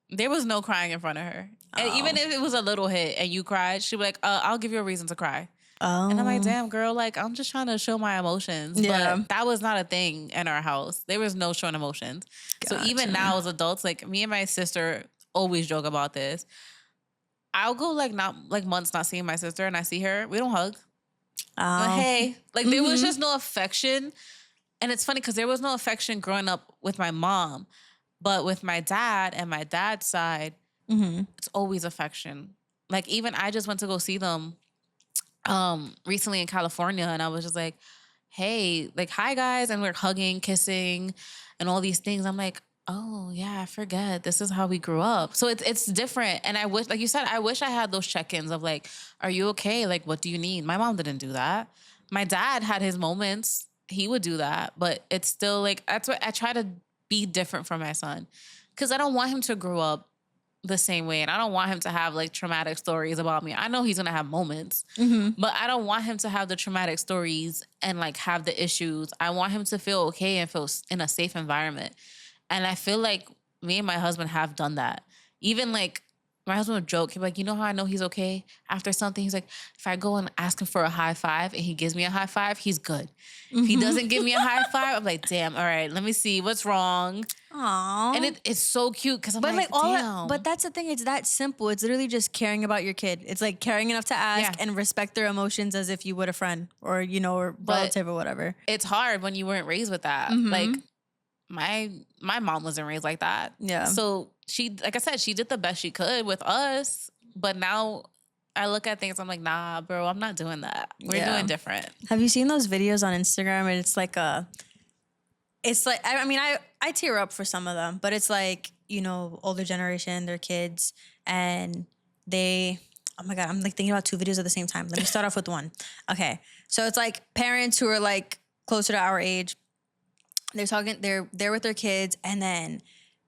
There was no crying in front of her. And even if it was a little hit and you cried, she'd be like, I'll give you a reason to cry. And I'm like, damn, girl, like, I'm just trying to show my emotions. Yeah. But that was not a thing in our house. There was no showing emotions. Gotcha. So even now as adults, like, me and my sister always joke about this. I'll go like months not seeing my sister, and I see her. We don't hug. Like, hey. Like, there was just no affection. And it's funny because there was no affection growing up with my mom. But with my dad and my dad's side, it's always affection. Like, even I just went to go see them recently in California, and I was just like, hey, like, hi guys, and we're hugging, kissing, and all these things. I'm like, oh yeah, I forget, this is how we grew up. So it's different. And I wish, like you said, I wish I had those check-ins of like, are you okay? Like, what do you need? My mom didn't do that. My dad had his moments. He would do that, but it's still like, that's what I try to be different from my son, because I don't want him to grow up the same way. And I don't want him to have like traumatic stories about me. I know he's going to have moments, but I don't want him to have the traumatic stories and like have the issues. I want him to feel okay and feel in a safe environment. And I feel like me and my husband have done that. Even like, my husband would joke. He'd be like, you know how I know he's okay after something? He's like, if I go and ask him for a high five and he gives me a high five, he's good. If he doesn't give me a high five, I'm like, damn, all right, let me see what's wrong. Aww. And it's so cute because I'm but like damn. But that's the thing. It's that simple. It's literally just caring about your kid. It's like caring enough to ask and respect their emotions as if you would a friend or, you know, or relative or whatever. It's hard when you weren't raised with that. Like, my mom wasn't raised like that. Yeah. So she, like I said, she did the best she could with us. But now I look at things, I'm like, nah, bro, I'm not doing that. We're doing different. Have you seen those videos on Instagram? And it's like I mean, I tear up for some of them, but it's like older generation, their kids, and they, oh my God, I'm like thinking about two videos at the same time. Let me start off with one. Okay. So it's like parents who are like closer to our age. They're there with their kids, and then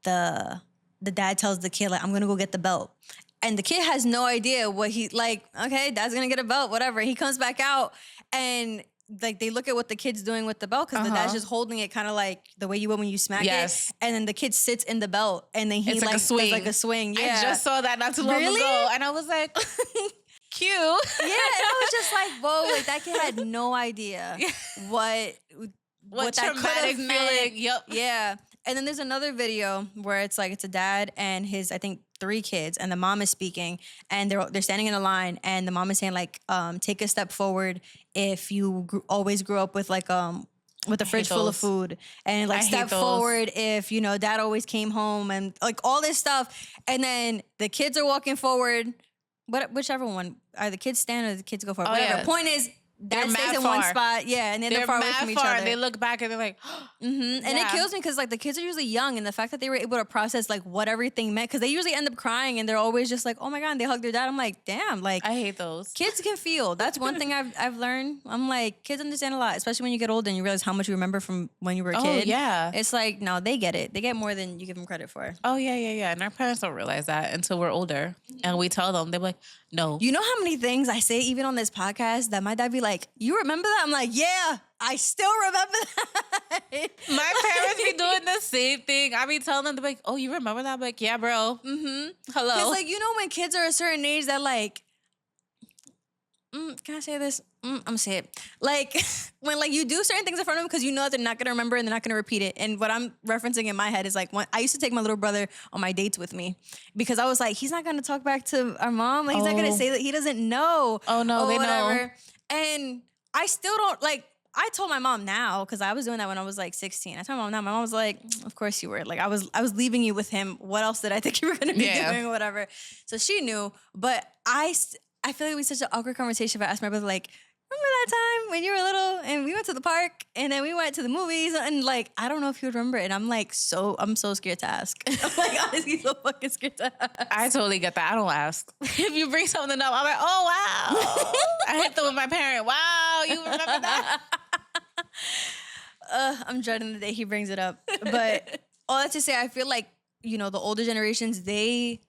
the dad tells the kid, like, I'm gonna go get the belt. And the kid has no idea what he, like, okay, dad's gonna get a belt, whatever. He comes back out, and like they look at what the kid's doing with the belt, because the dad's just holding it kind of like the way you would when you smack it. And then the kid sits in the belt, and then he it's like a swing. does like a swing. Yeah. I just saw that not too long ago, and I was like, cute. Yeah, and I was just like, whoa, like that kid had no idea what that could have meant. Yep. Yeah. And then there's another video where it's like, it's a dad and his, I think, 3 kids, and the mom is speaking, and they're standing in a line, and the mom is saying like, take a step forward if you always grew up with like with a fridge full of food, and like step forward if dad always came home, and like all this stuff. And then the kids are walking forward, whichever one, are the kids stand or the kids go forward. Whatever. Yeah. Point is, dad stays in one spot, yeah, and they're far away from each other. They look back and they're like, and it kills me because like the kids are usually young, and the fact that they were able to process like what everything meant, because they usually end up crying, and they're always just like, oh my God, and they hug their dad. I'm like, damn, like I hate those. Kids can feel. That's one thing I've learned. I'm like, kids understand a lot, especially when you get older and you realize how much you remember from when you were a kid. Oh yeah, it's like, no, they get it. They get more than you give them credit for. Oh yeah. And our parents don't realize that until we're older, and we tell them. They're like, no. You know how many things I say even on this podcast that my dad be like, you remember that? I'm like, yeah, I still remember that. My parents be doing the same thing. I be telling them, they're like, oh, you remember that? I'm like, yeah, bro. Hello. Because like, when kids are a certain age that like, can I say this? I'm gonna say it. Like when like you do certain things in front of them because you know that they're not gonna remember and they're not gonna repeat it. And what I'm referencing in my head is like when I used to take my little brother on my dates with me, because I was like, he's not gonna talk back to our mom. Like he's not gonna say that he doesn't know. Oh no, they know. And I still don't like. I told my mom now, because I was doing that when I was like 16. I told my mom now. My mom was like, of course you were. Like I was leaving you with him. What else did I think you were gonna be doing or whatever? So she knew, but I feel like it was such an awkward conversation if I asked my brother, like, remember that time when you were little and we went to the park and then we went to the movies, and like, I don't know if he would remember it. And I'm like, I'm so scared to ask. I'm like, honestly, so fucking scared to ask. I totally get that. I don't ask. If you bring something up, I'm like, oh, wow. I hit them with my parent. Wow, you remember that? I'm dreading the day he brings it up. But all that to say, I feel like, the older generations, they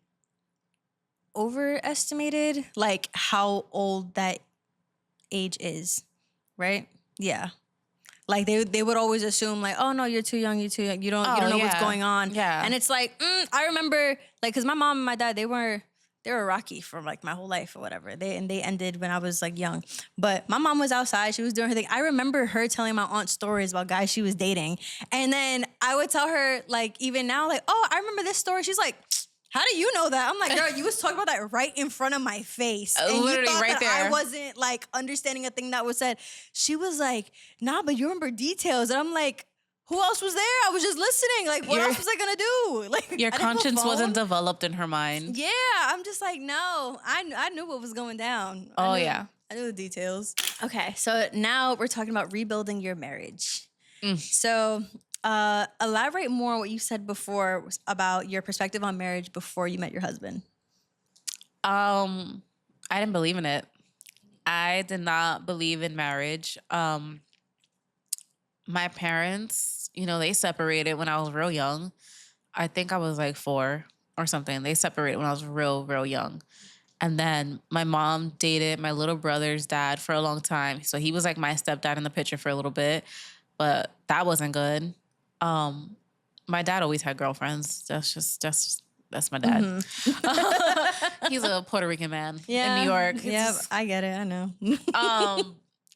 overestimated like how old that age is, right? Yeah. Like they would always assume like, oh no, you're too young, you don't know what's going on. Yeah. And it's like, I remember like, cause my mom and my dad, they were rocky for like my whole life or whatever. They ended when I was like young. But my mom was outside, she was doing her thing. I remember her telling my aunt stories about guys she was dating. And then I would tell her like, even now, like, oh, I remember this story. She's like, how do you know that? I'm like, girl, you was talking about that right in front of my face. And literally you thought right that there. I wasn't like understanding a thing that was said. She was like, nah, but you remember details. And I'm like, who else was there? I was just listening. Like, what else was I gonna do? Like, your conscience wasn't developed in her mind. Yeah, I'm just like, no, I knew what was going down. I knew the details. Okay, so now we're talking about rebuilding your marriage. So elaborate more on what you said before about your perspective on marriage before you met your husband. I didn't believe in it. I did not believe in marriage. My parents, they separated when I was real young. I think I was like 4 or something. They separated when I was real young. And then my mom dated my little brother's dad for a long time. So he was like my stepdad in the picture for a little bit, but that wasn't good. My dad always had girlfriends. That's my dad. He's a Puerto Rican man in New York. Yeah, I get it. I know.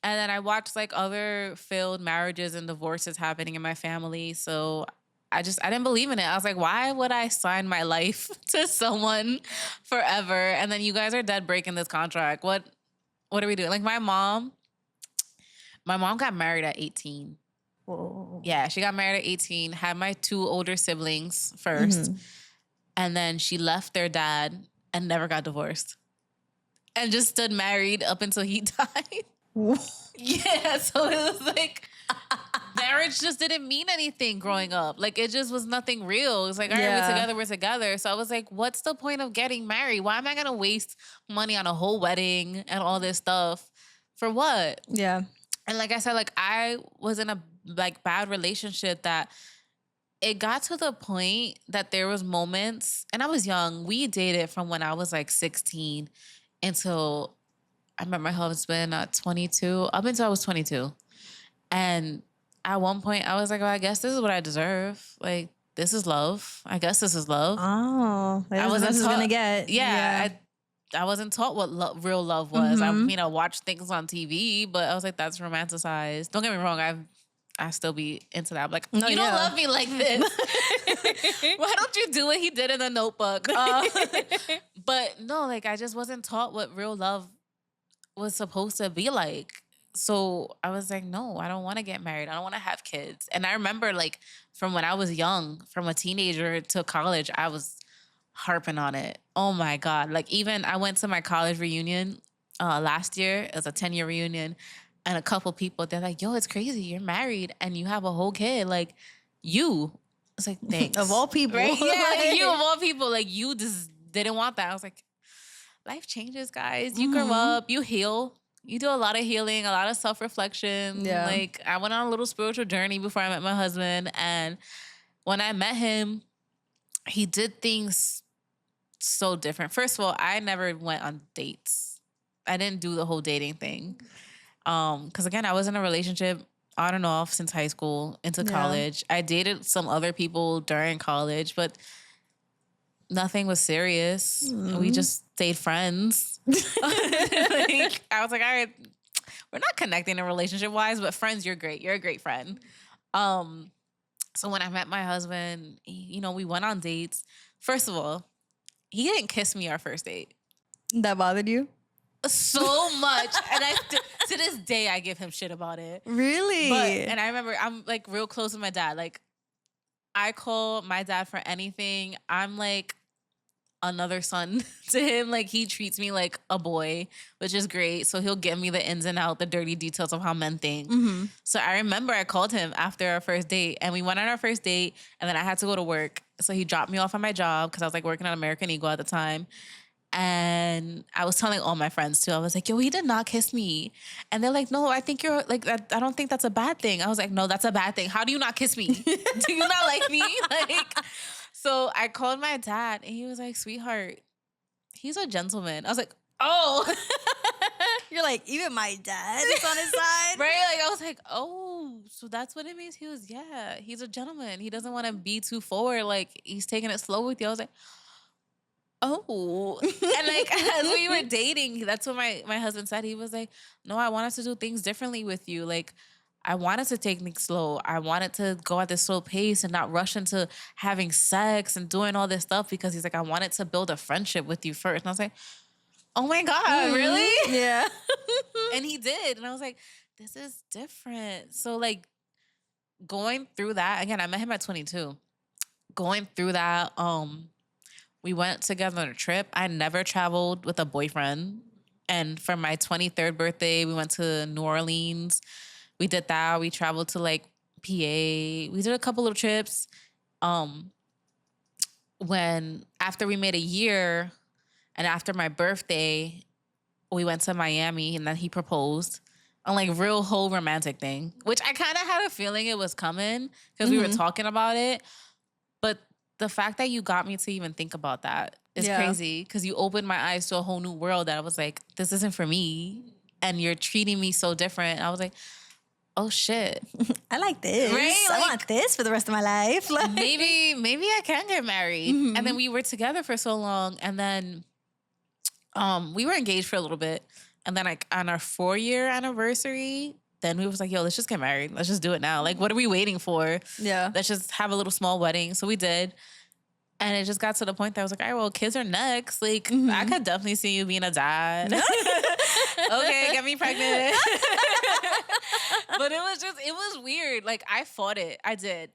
And then I watched like other failed marriages and divorces happening in my family. So I didn't believe in it. I was like, why would I sign my life to someone forever? And then you guys are dead breaking this contract. What are we doing? Like my mom got married at 18. Whoa. Yeah, she got married at 18, had my 2 older siblings first. And then she left their dad and never got divorced. And just stood married up until he died. Yeah, so it was like marriage just didn't mean anything growing up. Like, it just was nothing real. It's like, all right, we're together. So I was like, what's the point of getting married? Why am I going to waste money on a whole wedding and all this stuff? For what? Yeah. And like I said, like, I was in a like bad relationship that it got to the point that there was moments, and I was young. We dated from when I was like 16 until I met my husband at 22, up until I was 22. And at one point I was like, well, I guess this is what I deserve. Like, this is love. I guess this is love. Oh, I wasn't gonna get. Yeah. I wasn't taught what real love was. I watched things on TV, but I was like, that's romanticized. Don't get me wrong. I still be into that. I'm like, you don't love me like this. Why don't you do what he did in the Notebook? But no, like, I just wasn't taught what real love was supposed to be like. So I was like, no, I don't want to get married. I don't want to have kids. And I remember, like, from when I was young, from a teenager to college, I was harping on it. Oh my God. Like, even I went to my college reunion last year. It was a 10-year reunion. And a couple people, they're like, yo, it's crazy. You're married and you have a whole kid. Like, you. It's like, thanks. Of all people. Right? Yeah, like, you of all people. Like, you just didn't want that. I was like, life changes, guys. You grow up. You heal. You do a lot of healing, a lot of self-reflection. Yeah. Like, I went on a little spiritual journey before I met my husband. And when I met him, he did things so different. First of all, I never went on dates. I didn't do the whole dating thing. Because again, I was in a relationship on and off since high school into college. I dated some other people during college, but nothing was serious. We just stayed friends. Like, I was like, all right, we're not connecting in relationship wise, but friends, you're great. You're a great friend. So when I met my husband, we went on dates. First of all, he didn't kiss me our first date. That bothered you? So much. And to this day, I give him shit about it. Really? And I remember I'm like real close with my dad. Like, I call my dad for anything. I'm like another son to him. Like, he treats me like a boy, which is great. So he'll give me the ins and out, the dirty details of how men think. So I remember I called him after our first date, and we went on our first date, and then I had to go to work. So he dropped me off at my job because I was like working at American Eagle at the time. And I was telling all my friends too. I was like, yo, he did not kiss me. And they're like, no, I think you're like, I don't think that's a bad thing. I was like, no, that's a bad thing. How do you not kiss me? Do you not like me? Like, so I called my dad and he was like, sweetheart, he's a gentleman. I was like, oh. You're like, even my dad is on his side. Right? Like, I was like, oh, so that's what it means? He was, yeah, he's a gentleman. He doesn't want to be too forward. Like, he's taking it slow with you. I was like, oh. And like, as we were dating, that's what my husband said. He was like, no, I wanted to do things differently with you. Like, I wanted to take things slow. I wanted to go at this slow pace and not rush into having sex and doing all this stuff, because he's like, I wanted to build a friendship with you first. And I was like, oh my God, really? Yeah. And he did. And I was like, this is different. So like, going through that, again, I met him at 22. Going through that, we went together on a trip. I never traveled with a boyfriend. And for my 23rd birthday, we went to New Orleans. We did that. We traveled to like PA. We did a couple of trips. After we made a year and after my birthday, we went to Miami, and then he proposed on like real whole romantic thing, which I kind of had a feeling it was coming because we were talking about it. But the fact that you got me to even think about that is crazy, because you opened my eyes to a whole new world that I was like, this isn't for me. And you're treating me so different. I was like, oh shit. I like this. Right? Like, I want this for the rest of my life. Like, maybe I can get married. And then we were together for so long. And then we were engaged for a little bit. And then like on our 4-year anniversary, then we was like, yo, let's just get married. Let's just do it now. Like, what are we waiting for? Yeah. Let's just have a little small wedding. So we did. And it just got to the point that I was like, all right, well, kids are next. Like, I could definitely see you being a dad. Okay, get me pregnant. But it was weird. Like, I fought it. I did.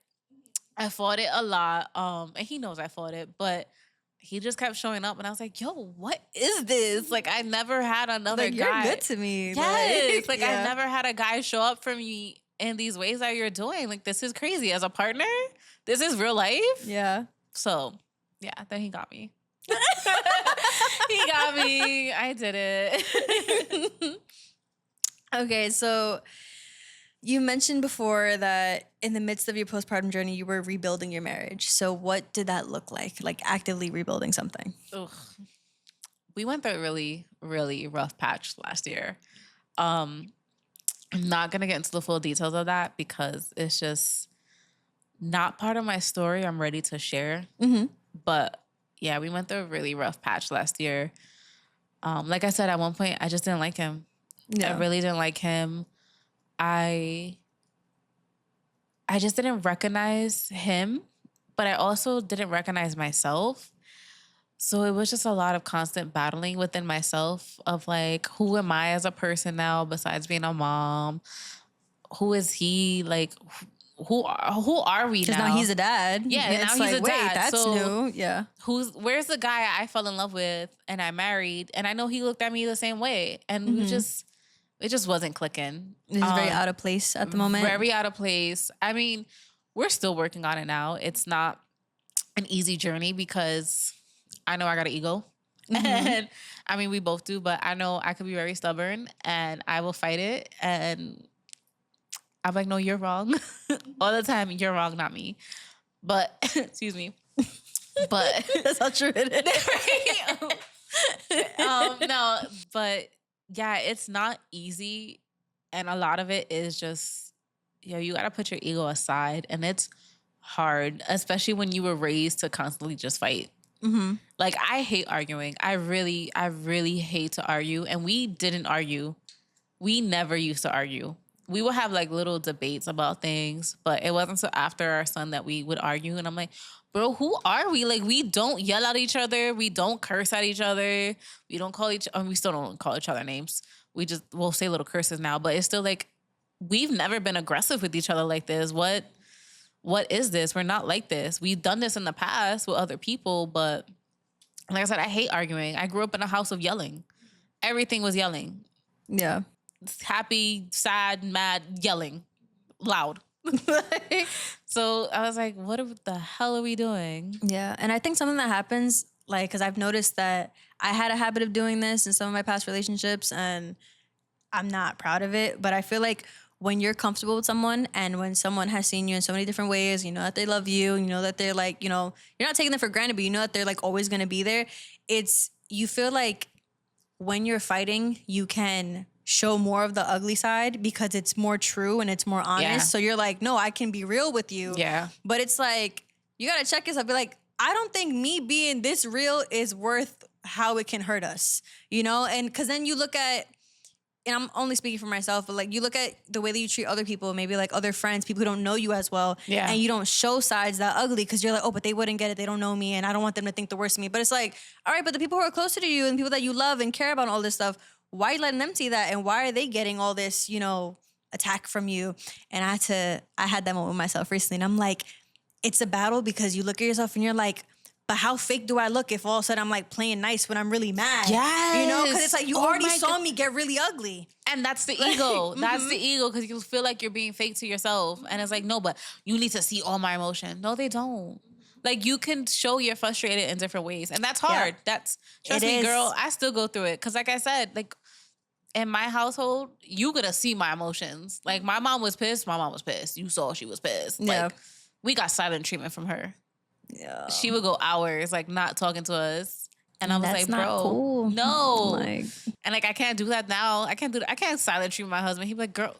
I fought it a lot. And he knows I fought it. But he just kept showing up, and I was like, yo, what is this? Like, I never had another guy. You're good to me. Yes. Like, I never had a guy show up for me in these ways that you're doing. Like, this is crazy. As a partner, this is real life. Yeah. So, yeah, then he got me. He got me. I did it. Okay, so you mentioned before that in the midst of your postpartum journey, you were rebuilding your marriage. So what did that look like actively rebuilding something? Ugh. We went through a really, really rough patch last year. I'm not going to get into the full details of that because it's just not part of my story I'm ready to share. Mm-hmm. But yeah, we went through a really rough patch last year. Like I said, at one point, I just didn't like him. Yeah. I really didn't like him. I just didn't recognize him, but I also didn't recognize myself. So it was just a lot of constant battling within myself of like, who am I as a person now besides being a mom? Who is he? Like, who are we now? Because now he's a dad. Yeah, and now it's he's like, a dad. wait, that's so new. Yeah. Where's the guy I fell in love with and I married? And I know he looked at me the same way. And it just wasn't clicking. It's very out of place at the moment. Very out of place. I mean, we're still working on it now. It's not an easy journey because I know I got an ego. Mm-hmm. And I mean, we both do, but I know I could be very stubborn and I will fight it. And I'm like, no, you're wrong. All the time, you're wrong, not me. But, excuse me. But that's how true it is. No, but yeah, it's not easy. And a lot of it is just, you got to put your ego aside. And it's hard, especially when you were raised to constantly just fight. Mm-hmm. Like, I hate arguing. I really hate to argue. And we didn't argue. We never used to argue. We would have like little debates about things, but it wasn't until after our son that we would argue. And I'm like, bro, who are we? Like, we don't yell at each other. We don't curse at each other. We don't call we still don't call each other names. We'll say little curses now, but it's still like, we've never been aggressive with each other like this. What is this? We're not like this. We've done this in the past with other people, but like I said, I hate arguing. I grew up in a house of yelling. Everything was yelling. Yeah. Happy, sad, mad, yelling, loud. So I was like, what the hell are we doing? Yeah. And I think something that happens, like, because I've noticed that I had a habit of doing this in some of my past relationships and I'm not proud of it. But I feel like when you're comfortable with someone and when someone has seen you in so many different ways, you know that they love you, you know that they're like, you know, you're not taking them for granted, but you know that they're like always going to be there. You feel like when you're fighting, you can show more of the ugly side because it's more true and it's more honest. Yeah. So you're like, no, I can be real with you. Yeah. But it's like, you got to check yourself. Be like, I don't think me being this real is worth how it can hurt us, you know? And because then you look at, and I'm only speaking for myself, but like you look at the way that you treat other people, maybe like other friends, people who don't know you as well. Yeah. And you don't show sides that ugly because you're like, oh, but they wouldn't get it. They don't know me and I don't want them to think the worst of me. But it's like, all right, but the people who are closer to you and people that you love and care about and all this stuff, why are you letting them see that? And why are they getting all this, you know, attack from you? And I had that moment with myself recently. And I'm like, it's a battle because you look at yourself and you're like, but how fake do I look if all of a sudden I'm like playing nice when I'm really mad? Yes. You know, because it's like you already saw me get really ugly. And that's the ego. That's the ego because you feel like you're being fake to yourself. And it's like, no, but you need to see all my emotion. No, they don't. Like, you can show you're frustrated in different ways. And that's hard. Yeah. Trust me, girl, I still go through it. Because like I said, like, in my household, you gonna see my emotions. Like, my mom was pissed. My mom was pissed. You saw she was pissed. Yeah. Like, we got silent treatment from her. Yeah. She would go hours, like, not talking to us. And I was like, bro, cool. No. Like, and like, I can't do that now. I can't do that. I can't silent treat my husband. He'd be like, girl,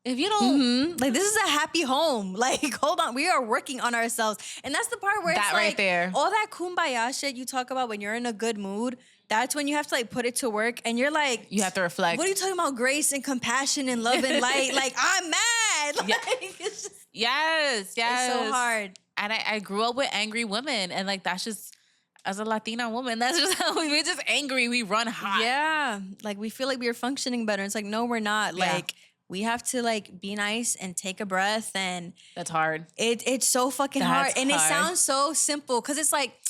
if you don't. Like, this is a happy home. Like, hold on. We are working on ourselves. And that's the part where it's like, right there. All that kumbaya shit you talk about when you're in a good mood, that's when you have to like put it to work. And you're like, you have to reflect. What are you talking about? Grace and compassion and love and light. Like, I'm mad. Like, it's just, yes. It's so hard. And I grew up with angry women. And like, that's just, as a Latina woman, that's just how we're just angry. We run hot. Yeah. Like, we feel like we're functioning better. It's like, no, we're not. Yeah. Like, we have to like be nice and take a breath. And that's hard. It's so fucking hard. And it sounds so simple because it's like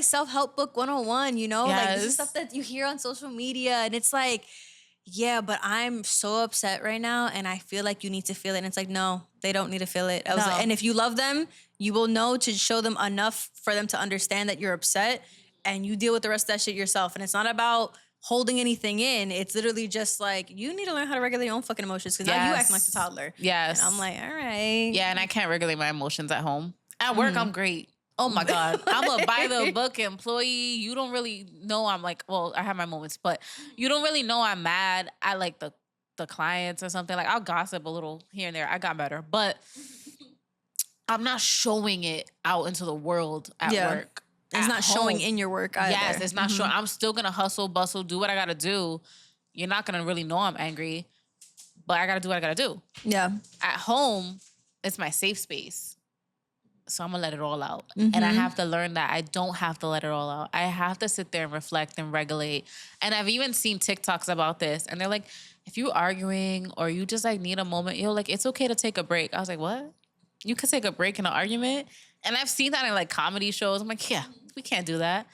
self-help book 101, you know? Yes. Like, this is stuff that you hear on social media. And it's like, yeah, but I'm so upset right now and I feel like you need to feel it. And it's like, no, they don't need to feel it. I was like, and if you love them, you will know to show them enough for them to understand that you're upset and you deal with the rest of that shit yourself. And it's not about holding anything in. It's literally just like, you need to learn how to regulate your own fucking emotions because now you acting like the toddler. Yes. And I'm like, all right. Yeah, and I can't regulate my emotions at home. At work, I'm great. Oh my God. I'm a by the book employee. You don't really know I'm like, well, I have my moments, but you don't really know I'm mad at like the clients or something. Like I'll gossip a little here and there. I got better, but I'm not showing it out into the world at work. It's not showing in your work either. Yes, it's not showing. I'm still going to hustle, bustle, do what I got to do. You're not going to really know I'm angry, but I got to do what I got to do. Yeah. At home, it's my safe space. So I'm going to let it all out. And I have to learn that I don't have to let it all out. I have to sit there and reflect and regulate. And I've even seen TikToks about this. And they're like, if you're arguing or you just like need a moment, you're like, it's okay to take a break. I was like, what? You could take a break in an argument? And I've seen that in like comedy shows. I'm like, yeah, we can't do that.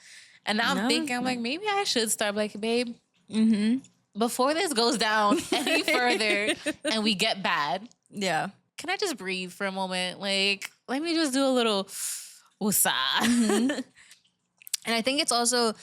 And now I'm thinking, I'm like, maybe I should start like, babe, before this goes down any further and we get bad. Yeah. Can I just breathe for a moment? Like, let me just do a little woosah. And I think it's also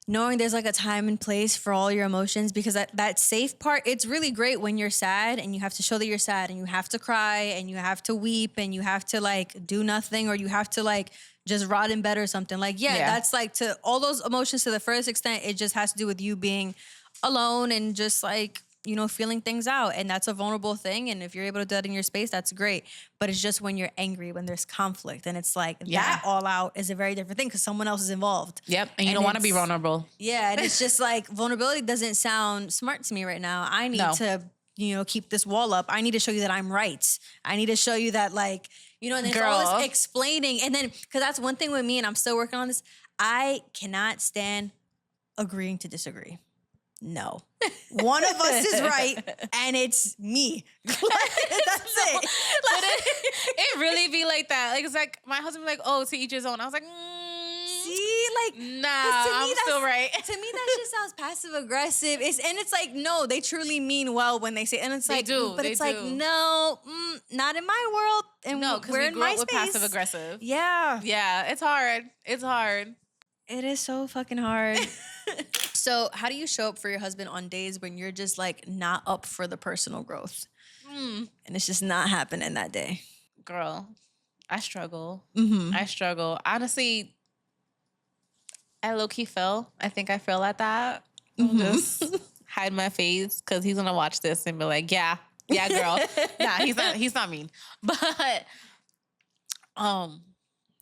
knowing there's like a time and place for all your emotions because that safe part, it's really great when you're sad and you have to show that you're sad and you have to cry and you have to weep and you have to like do nothing or you have to like just rot in bed or something. Like, yeah, that's like to all those emotions to the furthest extent, it just has to do with you being alone and just like, you know, feeling things out. And that's a vulnerable thing. And if you're able to do that in your space, that's great. But it's just when you're angry, when there's conflict. And it's like that all out is a very different thing because someone else is involved. Yep. And you don't want to be vulnerable. Yeah. And it's just like vulnerability doesn't sound smart to me right now. I need to, you know, keep this wall up. I need to show you that I'm right. I need to show you that like, you know, and it's all this explaining. And then, because that's one thing with me and I'm still working on this. I cannot stand agreeing to disagree. No. One of us is right, and it's me. That's it. But it really be like that. Like, it's like, my husband be like, oh, to each his own. I was like, see, like, nah, I'm still right. To me, that just sounds passive aggressive. It's like, no, they truly mean well when they say, and it's like, but it's like, no, not in my world. And no, because we grew up with passive aggressive. Yeah. Yeah, it's hard. It's hard. It is so fucking hard. So how do you show up for your husband on days when you're just like not up for the personal growth? And it's just not happening that day? Girl, I struggle. I struggle. Honestly, I low-key fell. I think I fell at that. Just hide my face because he's going to watch this and be like, yeah, girl. Nah, he's not mean. But,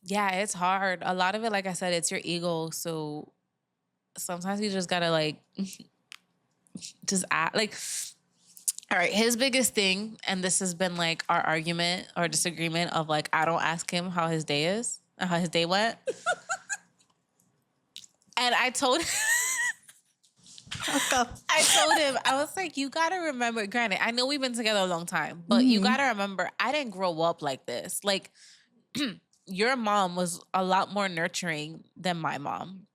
yeah, it's hard. A lot of it, like I said, it's your ego. So sometimes you just gotta like just act like, all right, his biggest thing, and this has been like our argument or disagreement of like, I don't ask him how his day is and how his day went. And I told him, I was like, you gotta remember, granted, I know we've been together a long time, but you gotta remember, I didn't grow up like this. Like, your mom was a lot more nurturing than my mom.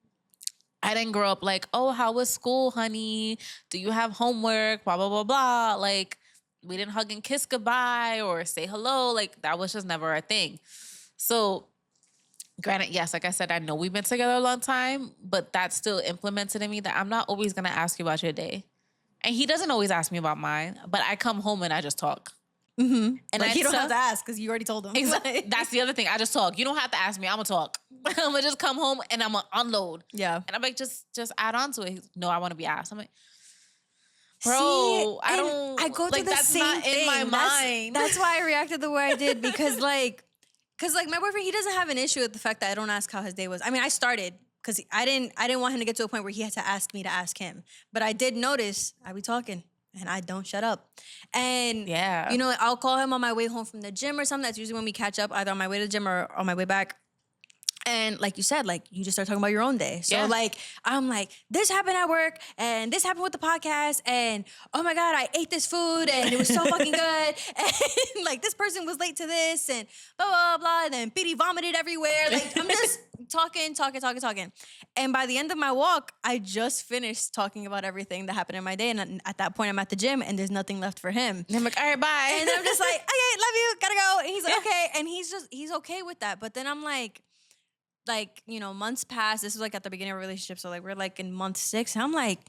I didn't grow up like, oh, how was school, honey? Do you have homework? Blah, blah, blah, blah. Like, we didn't hug and kiss goodbye or say hello. Like, that was just never a thing. So, granted, yes, like I said, I know we've been together a long time, but that's still implemented in me that I'm not always going to ask you about your day. And he doesn't always ask me about mine, but I come home and I just talk. And like, you don't have to ask because you already told him. Exactly. That's the other thing. I just talk. You don't have to ask me. I'm gonna talk. I'm gonna just come home and I'm gonna unload. Yeah. And I'm like, just add on to it. He's, no, I want to be asked. I'm like, bro, see, I don't. I go like, through the that's same not thing. in my mind. That's why I reacted the way I did because like my boyfriend, he doesn't have an issue with the fact that I don't ask how his day was. I mean, I started because I didn't want him to get to a point where he had to ask me to ask him. But I did notice I be talking. And I don't shut up. And, you know, I'll call him on my way home from the gym or something. That's usually when we catch up, either on my way to the gym or on my way back. And like you said, like, you just start talking about your own day. So, like, I'm like, this happened at work, and this happened with the podcast, and, oh, my God, I ate this food, and it was so fucking good. And, like, this person was late to this, and blah, blah, blah, and then Biddy vomited everywhere. Like, I'm just talking. And by the end of my walk, I just finished talking about everything that happened in my day. And at that point, I'm at the gym and there's nothing left for him. And I'm like, all right, bye. And I'm just like, okay, love you, gotta go. And he's like, okay. And he's okay with that. But then I'm like, months pass. This was like at the beginning of a relationship. So like we're like in month 6. And I'm like,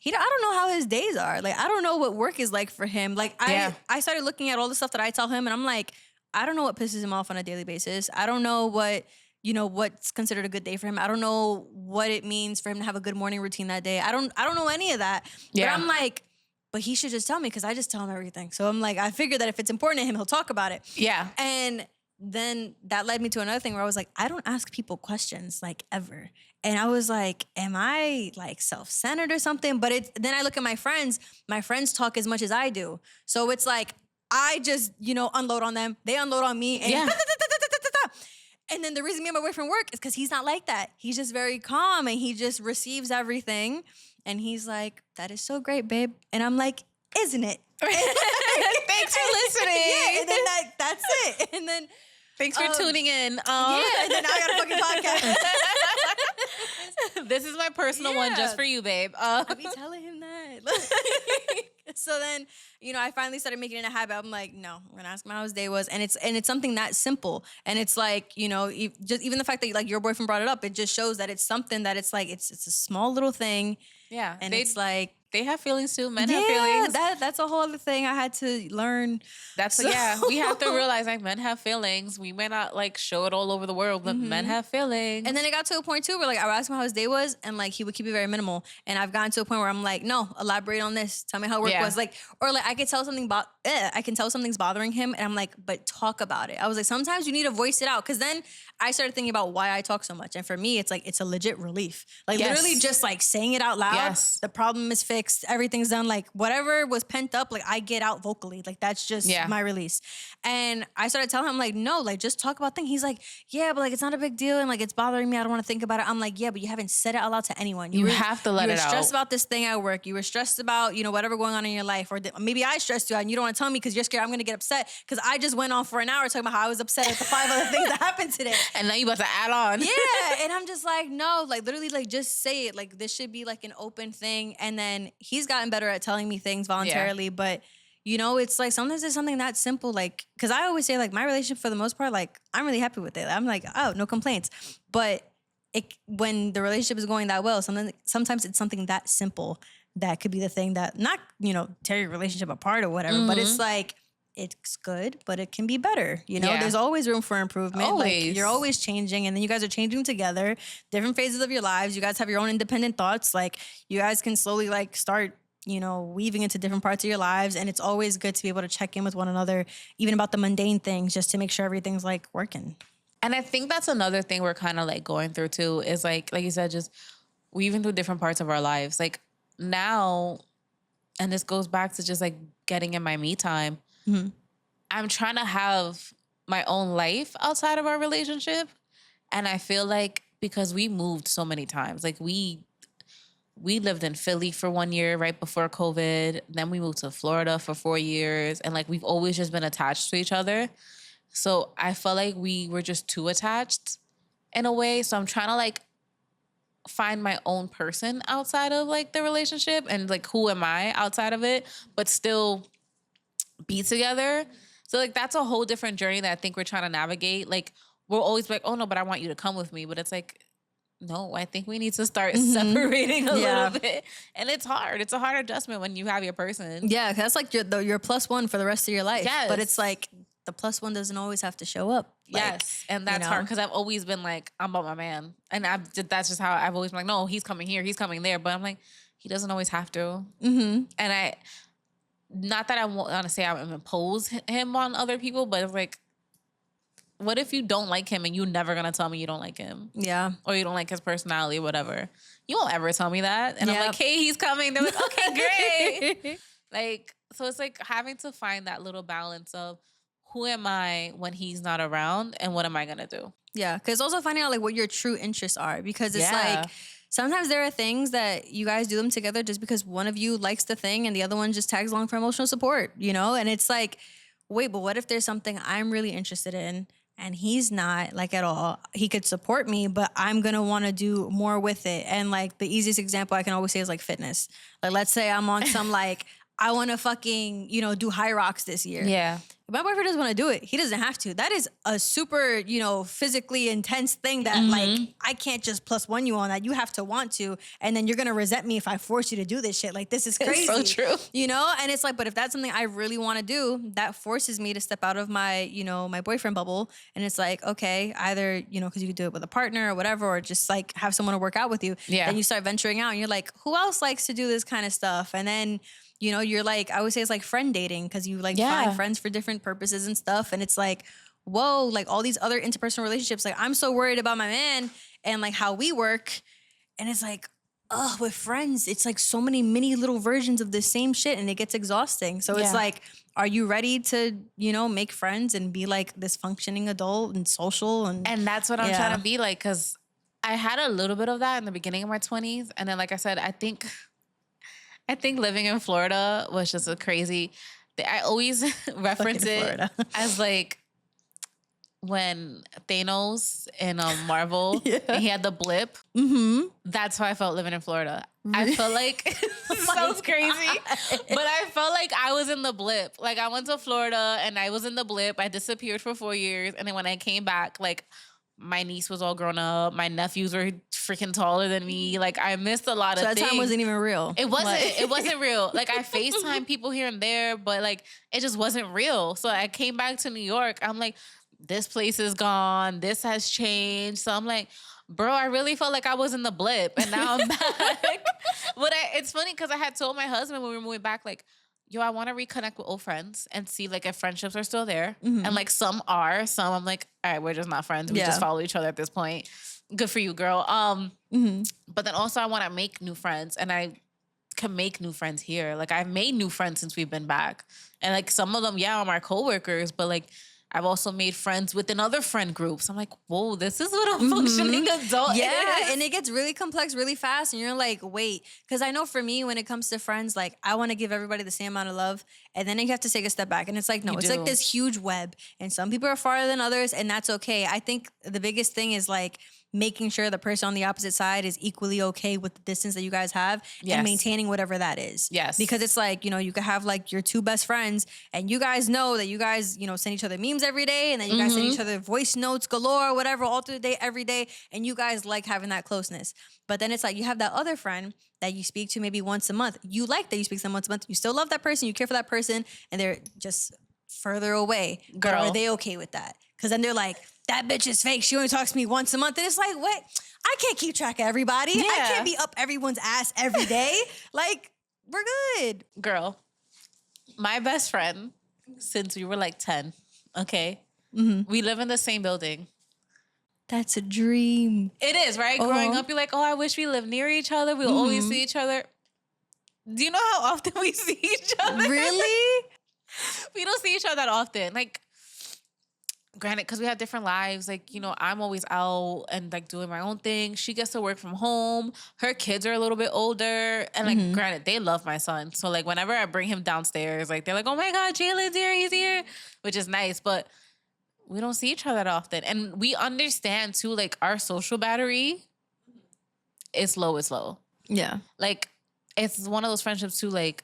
I don't know how his days are. Like, I don't know what work is like for him. Like I started looking at all the stuff that I tell him and I'm like, I don't know what pisses him off on a daily basis. I don't know what's considered a good day for him. I don't know what it means for him to have a good morning routine that day. I don't know any of that. Yeah. But I'm like, but he should just tell me because I just tell him everything. So I'm like, I figure that if it's important to him, he'll talk about it. Yeah. And then that led me to another thing where I was like, I don't ask people questions like ever. And I was like, am I like self-centered or something? But then I look at my friends talk as much as I do. So it's like, I just, unload on them. They unload on me. And And then the reason me and my boyfriend work is because he's not like that. He's just very calm and he just receives everything. And he's like, that is so great, babe. And I'm like, isn't it? Thanks for listening. Yeah, and then that's it. And then thanks for tuning in. Yeah, and then now I got a fucking podcast. This is my personal one just for you, babe. I be telling him that. So then, I finally started making it a habit. I'm like, no, I'm gonna ask him how his day was, and it's something that simple. And it's like, just even the fact that like your boyfriend brought it up, it just shows that it's something that it's like it's a small little thing. Yeah, and it's like they have feelings too. Men have feelings. That's a whole other thing I had to learn. We have to realize like men have feelings. We may not like show it all over the world, but men have feelings. And then it got to a point too where like I would ask him how his day was, and like he would keep it very minimal. And I've gotten to a point where I'm like, no, elaborate on this. Tell me how work was like, or like I could tell I can tell something's bothering him, and I'm like, but talk about it. I was like, sometimes you need to voice it out, because then I started thinking about why I talk so much, and for me, it's like it's a legit relief. Like literally just like saying it out loud. Yes. The problem is fixed. Everything's done. Like whatever was pent up, like I get out vocally. Like that's just my release. And I started telling him like, no, like just talk about things. He's like, yeah, but like it's not a big deal, and like it's bothering me. I don't want to think about it. I'm like, yeah, but you haven't said it out loud to anyone. You have to let it out. You were stressed about this thing at work. You were stressed about whatever going on in your life, or maybe I stressed you out, and you don't want to tell me because you're scared I'm going to get upset because I just went on for an hour talking about how I was upset at the 5 other things that happened today. And now you about to add on. Yeah, and I'm just like, no, like literally, like just say it. Like this should be like an open thing. And then he's gotten better at telling me things voluntarily, but it's like sometimes it's something that simple, like, because I always say like my relationship for the most part, like I'm really happy with it. I'm like, oh, no complaints. But when the relationship is going that well, sometimes it's something that simple that could be the thing that not, tear your relationship apart or whatever, but it's like, it's good, but it can be better. There's always room for improvement. Always. Like you're always changing, and then you guys are changing together, different phases of your lives. You guys have your own independent thoughts. Like you guys can slowly like start, weaving into different parts of your lives. And it's always good to be able to check in with one another, even about the mundane things, just to make sure everything's like working. And I think that's another thing we're kind of like going through too, is like you said, just weaving through different parts of our lives. Like now, and this goes back to just like getting in my me time. Mm-hmm. I'm trying to have my own life outside of our relationship. And I feel like because we moved so many times, like we lived in Philly for 1 year right before COVID. Then we moved to Florida for 4 years. And like we've always just been attached to each other. So I felt like we were just too attached in a way. So I'm trying to like find my own person outside of like the relationship, and like who am I outside of it, but still be together. So like that's a whole different journey that I think we're trying to navigate. Like we'll always be like, oh no, but I want you to come with me. But it's like, no, I think we need to start separating a little bit. And it's hard. It's a hard adjustment when you have your person. Yeah, because that's like your +1 for the rest of your life. Yes. But it's like the +1 doesn't always have to show up. Like, yes. And that's hard because I've always been like, I'm about my man. And that's just how I've always been like, no, he's coming here, he's coming there. But I'm like, he doesn't always have to. Mm-hmm. And not that I want to say I'm impose him on other people, but it's like, what if you don't like him and you're never going to tell me you don't like him? Yeah. Or you don't like his personality or whatever. You won't ever tell me that. And I'm like, hey, he's coming. They're like, okay, great. Like, so it's like having to find that little balance of who am I when he's not around and what am I going to do? Yeah. Because also finding out like what your true interests are, because it's like, sometimes there are things that you guys do them together just because one of you likes the thing and the other one just tags along for emotional support, And it's like, wait, but what if there's something I'm really interested in and he's not like at all. He could support me, but I'm going to want to do more with it. And like the easiest example I can always say is like fitness. Like, let's say I'm on some like, I want to fucking, you know, do high rocks this year. Yeah. If my boyfriend doesn't want to do it, he doesn't have to. That is a super, you know, physically intense thing that like, I can't just +1 you on that. You have to want to. And then you're going to resent me if I force you to do this shit. Like, this is crazy. It's so true. You know? And it's like, but if that's something I really want to do, that forces me to step out of my, you know, my boyfriend bubble. And it's like, okay, either, you know, because you could do it with a partner or whatever, or just like have someone to work out with you. Yeah. Then you start venturing out and you're like, who else likes to do this kind of stuff? And then, you know, you're like, I would say it's like friend dating, because you like find friends for different purposes and stuff. And it's like, whoa, like all these other interpersonal relationships. Like, I'm so worried about my man and like how we work. And it's like, with friends, it's like so many mini little versions of the same shit, and it gets exhausting. So it's like, are you ready to, you know, make friends and be like this functioning adult and social? And that's what I'm trying to be like, because I had a little bit of that in the beginning of my 20s. And then, like I said, I think living in Florida was just a crazy. I always reference it as like when Thanos in Marvel, and he had the blip. Mm-hmm. That's how I felt living in Florida. I felt like it sounds crazy, but I felt like I was in the blip. Like, I went to Florida and I was in the blip. I disappeared for 4 years, and then when I came back, like, my niece was all grown up. My nephews were freaking taller than me. Like, I missed a lot of things. So that time wasn't even real. It wasn't. Like, it wasn't real. Like, I FaceTime people here and there, but like, it just wasn't real. So I came back to New York. I'm like, this place is gone. This has changed. So I'm like, bro, I really felt like I was in the blip, and now I'm back. But it's funny because I had told my husband when we were moving back, like, yo, I want to reconnect with old friends and see like if friendships are still there. Mm-hmm. And like some are, some I'm like, all right, we're just not friends. We just follow each other at this point. Good for you, girl. But then also I want to make new friends, and I can make new friends here. Like, I've made new friends since we've been back. And like some of them, are my coworkers, but like I've also made friends within other friend groups. I'm like, whoa, this is what a functioning adult is. And it gets really complex really fast. And you're like, wait. Because I know for me, when it comes to friends, like, I want to give everybody the same amount of love. And then you have to take a step back. And it's like, no, it's like this huge web. And some people are farther than others. And that's okay. I think the biggest thing is like making sure the person on the opposite side is equally okay with the distance that you guys have and maintaining whatever that is. Yes. Because it's like, you know, you could have like your two best friends and you guys know that you guys, you know, send each other memes every day, and then you guys send each other voice notes galore, whatever, all through the day, every day. And you guys like having that closeness. But then it's like you have that other friend that you speak to maybe once a month. You like that you speak to them once a month. You still love that person. You care for that person. And they're just further away. Girl. But are they okay with that? Because then they're like, that bitch is fake. She only talks to me once a month. And it's like, what? I can't keep track of everybody. Yeah. I can't be up everyone's ass every day. Like, we're good. Girl, my best friend, since we were like 10, okay? Mm-hmm. We live in the same building. That's a dream. It is, right? Uh-huh. Growing up, you're like, oh, I wish we lived near each other. We'll always see each other. Do you know how often we see each other? Really? We don't see each other that often. Like, granted, because we have different lives. Like, you know, I'm always out and like doing my own thing. She gets to work from home. Her kids are a little bit older. And like, granted, they love my son. So like, whenever I bring him downstairs, like, they're like, oh my God, Jalen's here, he's here, which is nice. But we don't see each other that often. And we understand too, like, our social battery is low. Yeah. Like, it's one of those friendships too, like,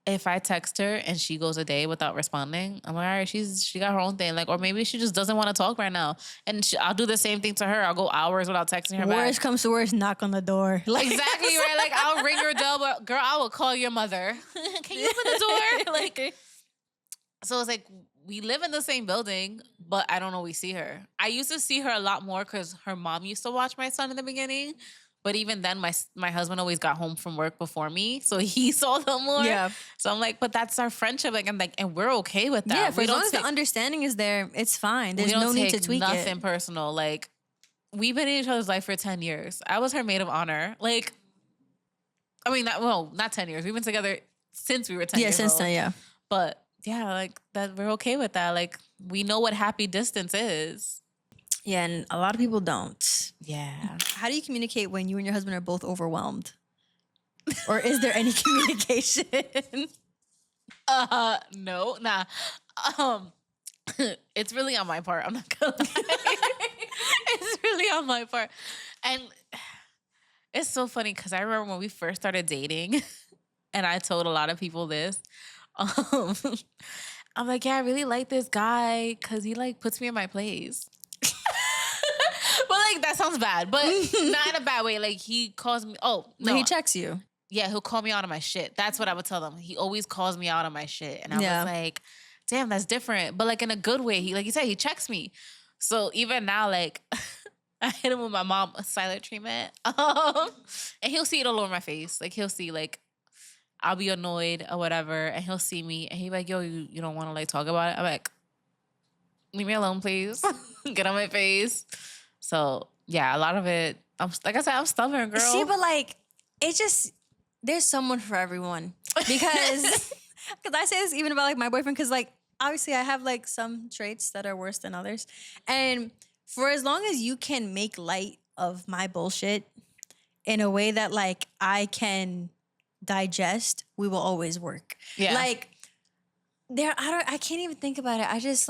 if I text her and she goes a day without responding, I'm like, all right, she got her own thing. Like, or maybe she just doesn't want to talk right now. And I'll do the same thing to her. I'll go hours without texting her back. Worst comes to worst, knock on the door. Like, exactly, right? Like, I'll ring her doorbell. Girl, I will call your mother. Can you open the door? Like, so it's like, we live in the same building, but I don't always see her. I used to see her a lot more because her mom used to watch my son in the beginning. But even then, my husband always got home from work before me, so he saw them more. Yeah. So I'm like, but that's our friendship, like, and we're okay with that. Yeah, for as long as the understanding is there, it's fine. There's no need to tweak it. Nothing personal. Like, we've been in each other's life for 10 years. I was her maid of honor. Like, I mean, not 10 years. We've been together since we were 10 years old. Yeah, since 10, yeah. But yeah, like, that we're okay with that. Like, we know what happy distance is. Yeah, and a lot of people don't. Yeah. How do you communicate when you and your husband are both overwhelmed? Or is there any communication? No, nah. It's really on my part. I'm not gonna lie. It's really on my part. And it's so funny because I remember when we first started dating and I told a lot of people this. Um, I'm like, yeah, I really like this guy because he like puts me in my place. But like that sounds bad, but not in a bad way. Like he calls me. Oh no, he checks you. Yeah, he'll call me out on my shit. That's what I would tell them. He always calls me out on my shit, and I was like, damn, that's different. But like in a good way. He, like you said, he checks me. So even now, like I hit him with my mom silent treatment, and he'll see it all over my face. Like he'll see like I'll be annoyed or whatever, and he'll see me, and he's like, yo, you don't want to like talk about it? I'm like, leave me alone, please. Get on my face. So yeah, a lot of it. Like I said, I'm stubborn, girl. See, but like it just there's someone for everyone because I say this even about like my boyfriend because like obviously I have like some traits that are worse than others, and for as long as you can make light of my bullshit in a way that like I can digest, we will always work. Yeah, like. I can't even think about it. I just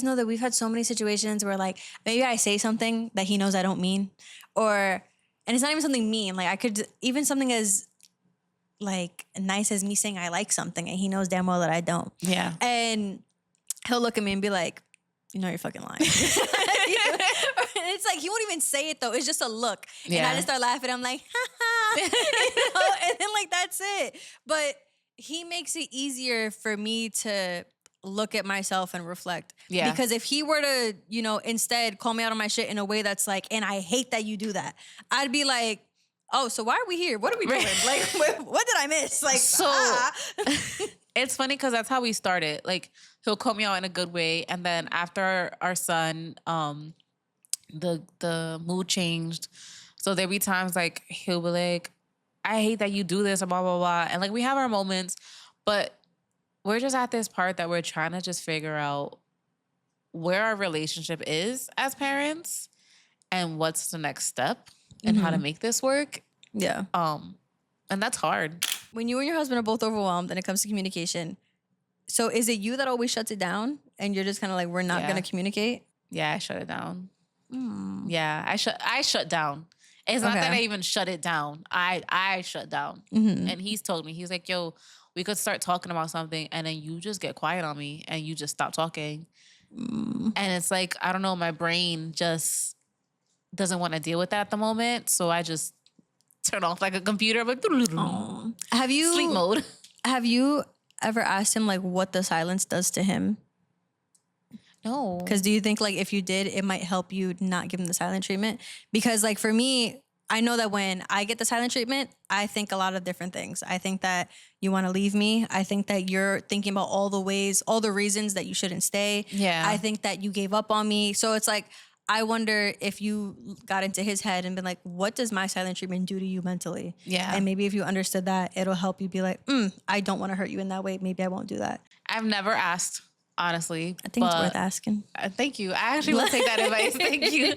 know that we've had so many situations where like maybe I say something that he knows I don't mean, and it's not even something mean. Like I could even something as like nice as me saying I like something and he knows damn well that I don't. Yeah. And he'll look at me and be like, you know, you're fucking lying. It's like, he won't even say it though. It's just a look. Yeah. And I just start laughing. I'm like, ha ha. And then like, that's it. But he makes it easier for me to look at myself and reflect. Yeah. Because if he were to, you know, instead call me out on my shit in a way that's like, and I hate that you do that, I'd be like, oh, so why are we here? What are we doing? Like, what did I miss? Like, It's funny because that's how we started. Like, he'll call me out in a good way. And then after our son, the mood changed. So there'd be times like, he'll be like, I hate that you do this, blah, blah, blah. And like, we have our moments, but we're just at this part that we're trying to just figure out where our relationship is as parents and what's the next step and how to make this work. Yeah. And that's hard. When you and your husband are both overwhelmed and it comes to communication, so is it you that always shuts it down and you're just kind of like, we're not going to communicate? Yeah, I shut it down. Yeah, I shut down. It's not that I even shut it down. I shut down. And he's told me, he's like, yo, we could start talking about something and then you just get quiet on me and you just stop talking. And it's like, I don't know, my brain just doesn't want to deal with that at the moment. So I just turn off like a computer. I'm like, have you sleep mode? Have you ever asked him like what the silence does to him? No. Because do you think like if you did, it might help you not give him the silent treatment? Because like for me, I know that when I get the silent treatment, I think a lot of different things. I think that you want to leave me. I think that you're thinking about all the ways, all the reasons that you shouldn't stay. Yeah. I think that you gave up on me. So it's like, I wonder if you got into his head and been like, what does my silent treatment do to you mentally? Yeah. And maybe if you understood that, it'll help you be like, I don't want to hurt you in that way. Maybe I won't do that. I've never asked, honestly. I think it's worth asking. Thank you. I actually will take that advice. Thank you.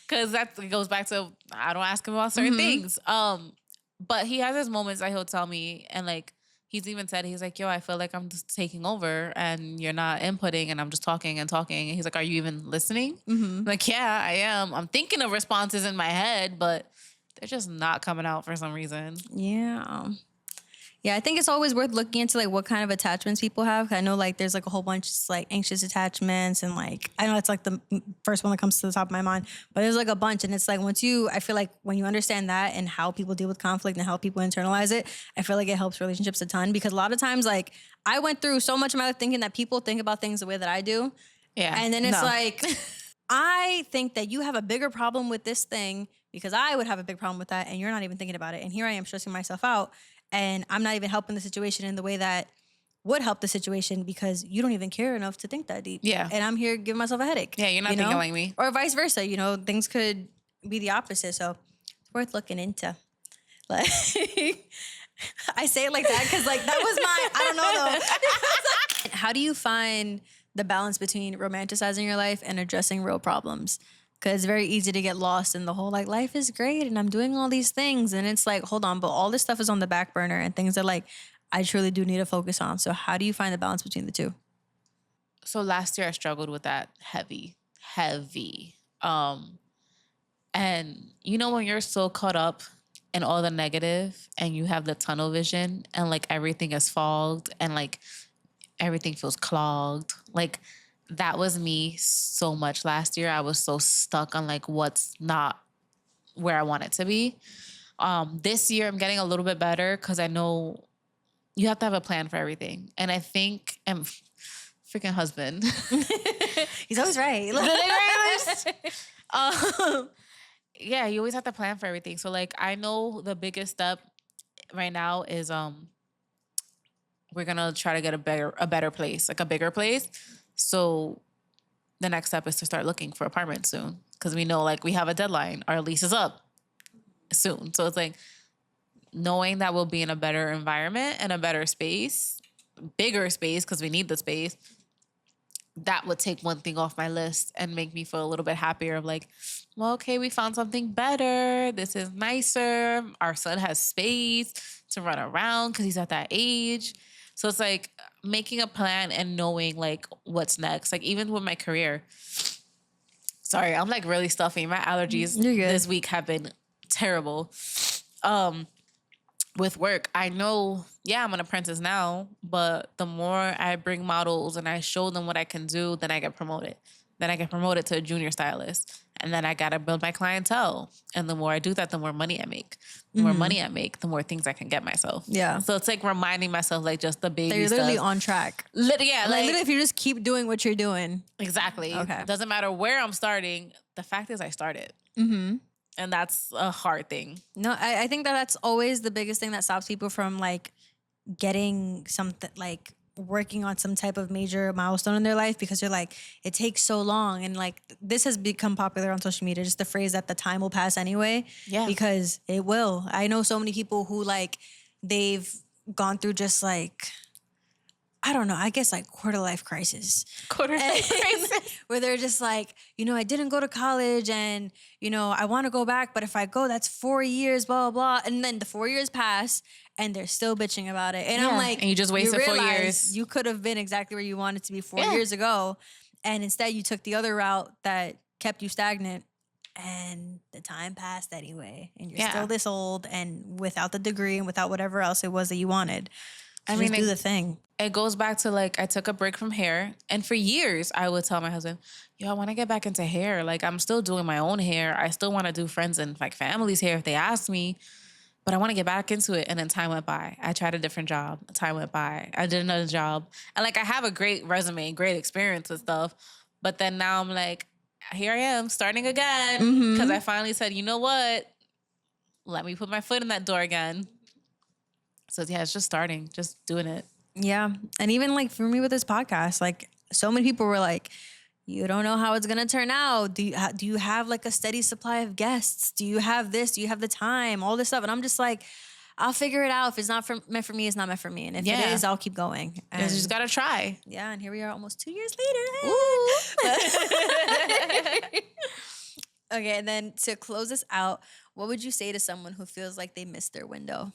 Because that goes back to, I don't ask him about certain things. But he has his moments that he'll tell me. And like, he's even said, he's like, yo, I feel like I'm just taking over and you're not inputting and I'm just talking and talking. And he's like, are you even listening? I'm like, yeah, I am. I'm thinking of responses in my head, but they're just not coming out for some reason. Yeah. Yeah, I think it's always worth looking into like what kind of attachments people have. I know like there's like a whole bunch of like anxious attachments and like, I know it's like the first one that comes to the top of my mind, but there's like a bunch. And it's like I feel like when you understand that and how people deal with conflict and how people internalize it, I feel like it helps relationships a ton because a lot of times like I went through so much of my life thinking that people think about things the way that I do. Yeah. And then it's like, I think that you have a bigger problem with this thing because I would have a big problem with that and you're not even thinking about it. And here I am stressing myself out. And I'm not even helping the situation in the way that would help the situation because you don't even care enough to think that deep. Yeah. And I'm here giving myself a headache. Yeah, you're not thinking like me. Or vice versa. You know, things could be the opposite. So it's worth looking into. Like, I say it like that because like that was I don't know though. How do you find the balance between romanticizing your life and addressing real problems? Because it's very easy to get lost in the whole, like, life is great and I'm doing all these things. And it's like, hold on, but all this stuff is on the back burner and things that, like, I truly do need to focus on. So how do you find the balance between the two? So last year I struggled with that heavy. And you know when you're so caught up in all the negative and you have the tunnel vision and like everything is fogged and like everything feels clogged. Like that was me so much last year. I was so stuck on like what's not where I want it to be. This year I'm getting a little bit better because I know you have to have a plan for everything. And I think freaking husband. He's always right. Yeah, you always have to plan for everything. So like I know the biggest step right now is we're gonna try to get a better place, like a bigger place. So the next step is to start looking for apartments soon. Cause we know like we have a deadline. Our lease is up soon. So it's like knowing that we'll be in a better environment and a better space, bigger space, because we need the space. That would take one thing off my list and make me feel a little bit happier of like, well, okay, we found something better. This is nicer. Our son has space to run around because he's at that age. So it's like making a plan and knowing like what's next. Like even with my career. Sorry, I'm like really stuffy. My allergies this week have been terrible. With work, I know, yeah, I'm an apprentice now, but the more I bring models and I show them what I can do, then I get promoted. Then I get promoted to a junior stylist. And then I got to build my clientele. And the more I do that, the more money I make. The more money I make, the more things I can get myself. Yeah. So it's like reminding myself like just the baby you're stuff. literally on track. Yeah. Like literally if you just keep doing what you're doing. Exactly. Okay. Doesn't matter where I'm starting. The fact is I started. Mm-hmm. And that's a hard thing. No, I think that's always the biggest thing that stops people from like getting something, like working on some type of major milestone in their life, because you're like, it takes so long. And like this has become popular on social media, just the phrase that the time will pass anyway. Yeah. Because it will. I know so many people who like they've gone through just like, I don't know, I guess like quarter life crisis. Quarter life crisis. Where they're just like, you know, I didn't go to college and, you know, I want to go back, but if I go, that's 4 years, blah, blah, blah. And then the 4 years pass and they're still bitching about it. And I'm like, and you just wasted 4 years. You could have been exactly where you wanted to be 4 Yeah. years ago. And instead you took the other route that kept you stagnant. And the time passed anyway. And you're still this old and without the degree and without whatever else it was that you wanted. So just do the thing. It goes back to like, I took a break from hair. And for years, I would tell my husband, yo, I want to get back into hair. Like, I'm still doing my own hair. I still want to do friends and like family's hair if they ask me. But I want to get back into it. And then time went by. I tried a different job. Time went by. I did another job. And like, I have a great resume, great experience and stuff. But then now I'm like, here I am starting again. Because I finally said, you know what? Let me put my foot in that door again. So yeah, it's just starting, just doing it. Yeah. And even like for me with this podcast, like so many people were like, you don't know how it's going to turn out. Do you have like a steady supply of guests? Do you have this? Do you have the time? All this stuff. And I'm just like, I'll figure it out. If it's not meant for me, it's not meant for me. And if it is, I'll keep going. And you just got to try. Yeah. And here we are almost 2 years later. Okay. And then to close this out, what would you say to someone who feels like they missed their window?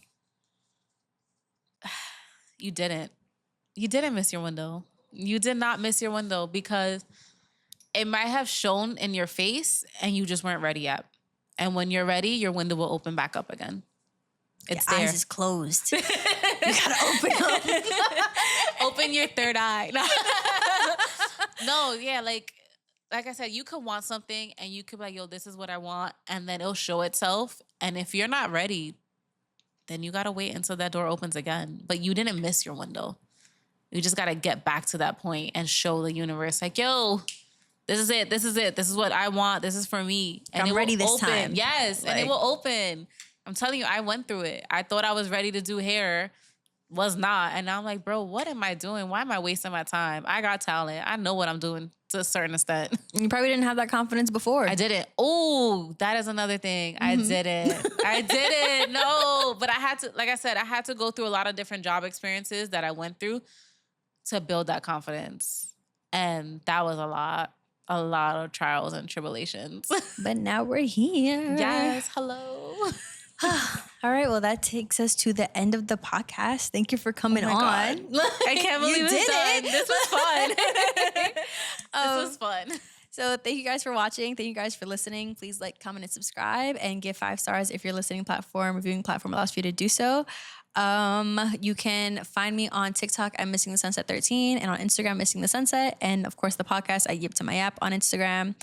You didn't miss your window. You did not miss your window because it might have shown in your face and you just weren't ready yet. And when you're ready, your window will open back up again. It's your there. Eyes is closed. You gotta open up. Open your third eye. No, yeah, like I said, you could want something and you could be like, yo, this is what I want. And then it'll show itself. And if you're not ready, then you got to wait until that door opens again. But you didn't miss your window. You just got to get back to that point and show the universe like, yo, this is it. This is it. This is what I want. This is for me. And I'm ready this time. Yes. Like, and it will open. I'm telling you, I went through it. I thought I was ready to do hair. Was not. And now I'm like, bro, what am I doing? Why am I wasting my time? I got talent. I know what I'm doing to a certain extent. You probably didn't have that confidence before. I didn't. Oh, that is another thing. I didn't. No, but I had to, like I said, I had to go through a lot of different job experiences that I went through to build that confidence. And that was a lot of trials and tribulations. But now we're here. Yes. Hello. All All right. Well, that takes us to the end of the podcast. Thank you for coming on. I can't believe it's done. This was fun. This was fun. So thank you guys for watching. Thank you guys for listening. Please like, comment, and subscribe, and give 5 stars if your listening platform, reviewing platform allows you to do so. You can find me on TikTok at Missing the Sunset 13 and on Instagram, Missing the Sunset. And of course, the podcast, I Yip to my app on Instagram.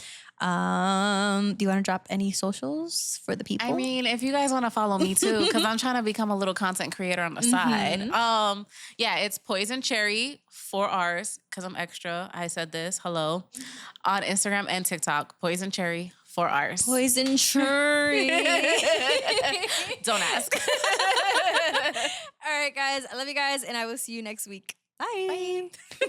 Do you want to drop any socials for the people? I mean, if you guys want to follow me too, because I'm trying to become a little content creator on the side. Yeah, it's Poison Cherry, 4 R's, because I'm extra. I said this. Hello. On Instagram and TikTok, Poison Cherry, 4 R's. Poison Cherry. Don't ask. All right, guys. I love you guys, and I will see you next week. Bye. Bye.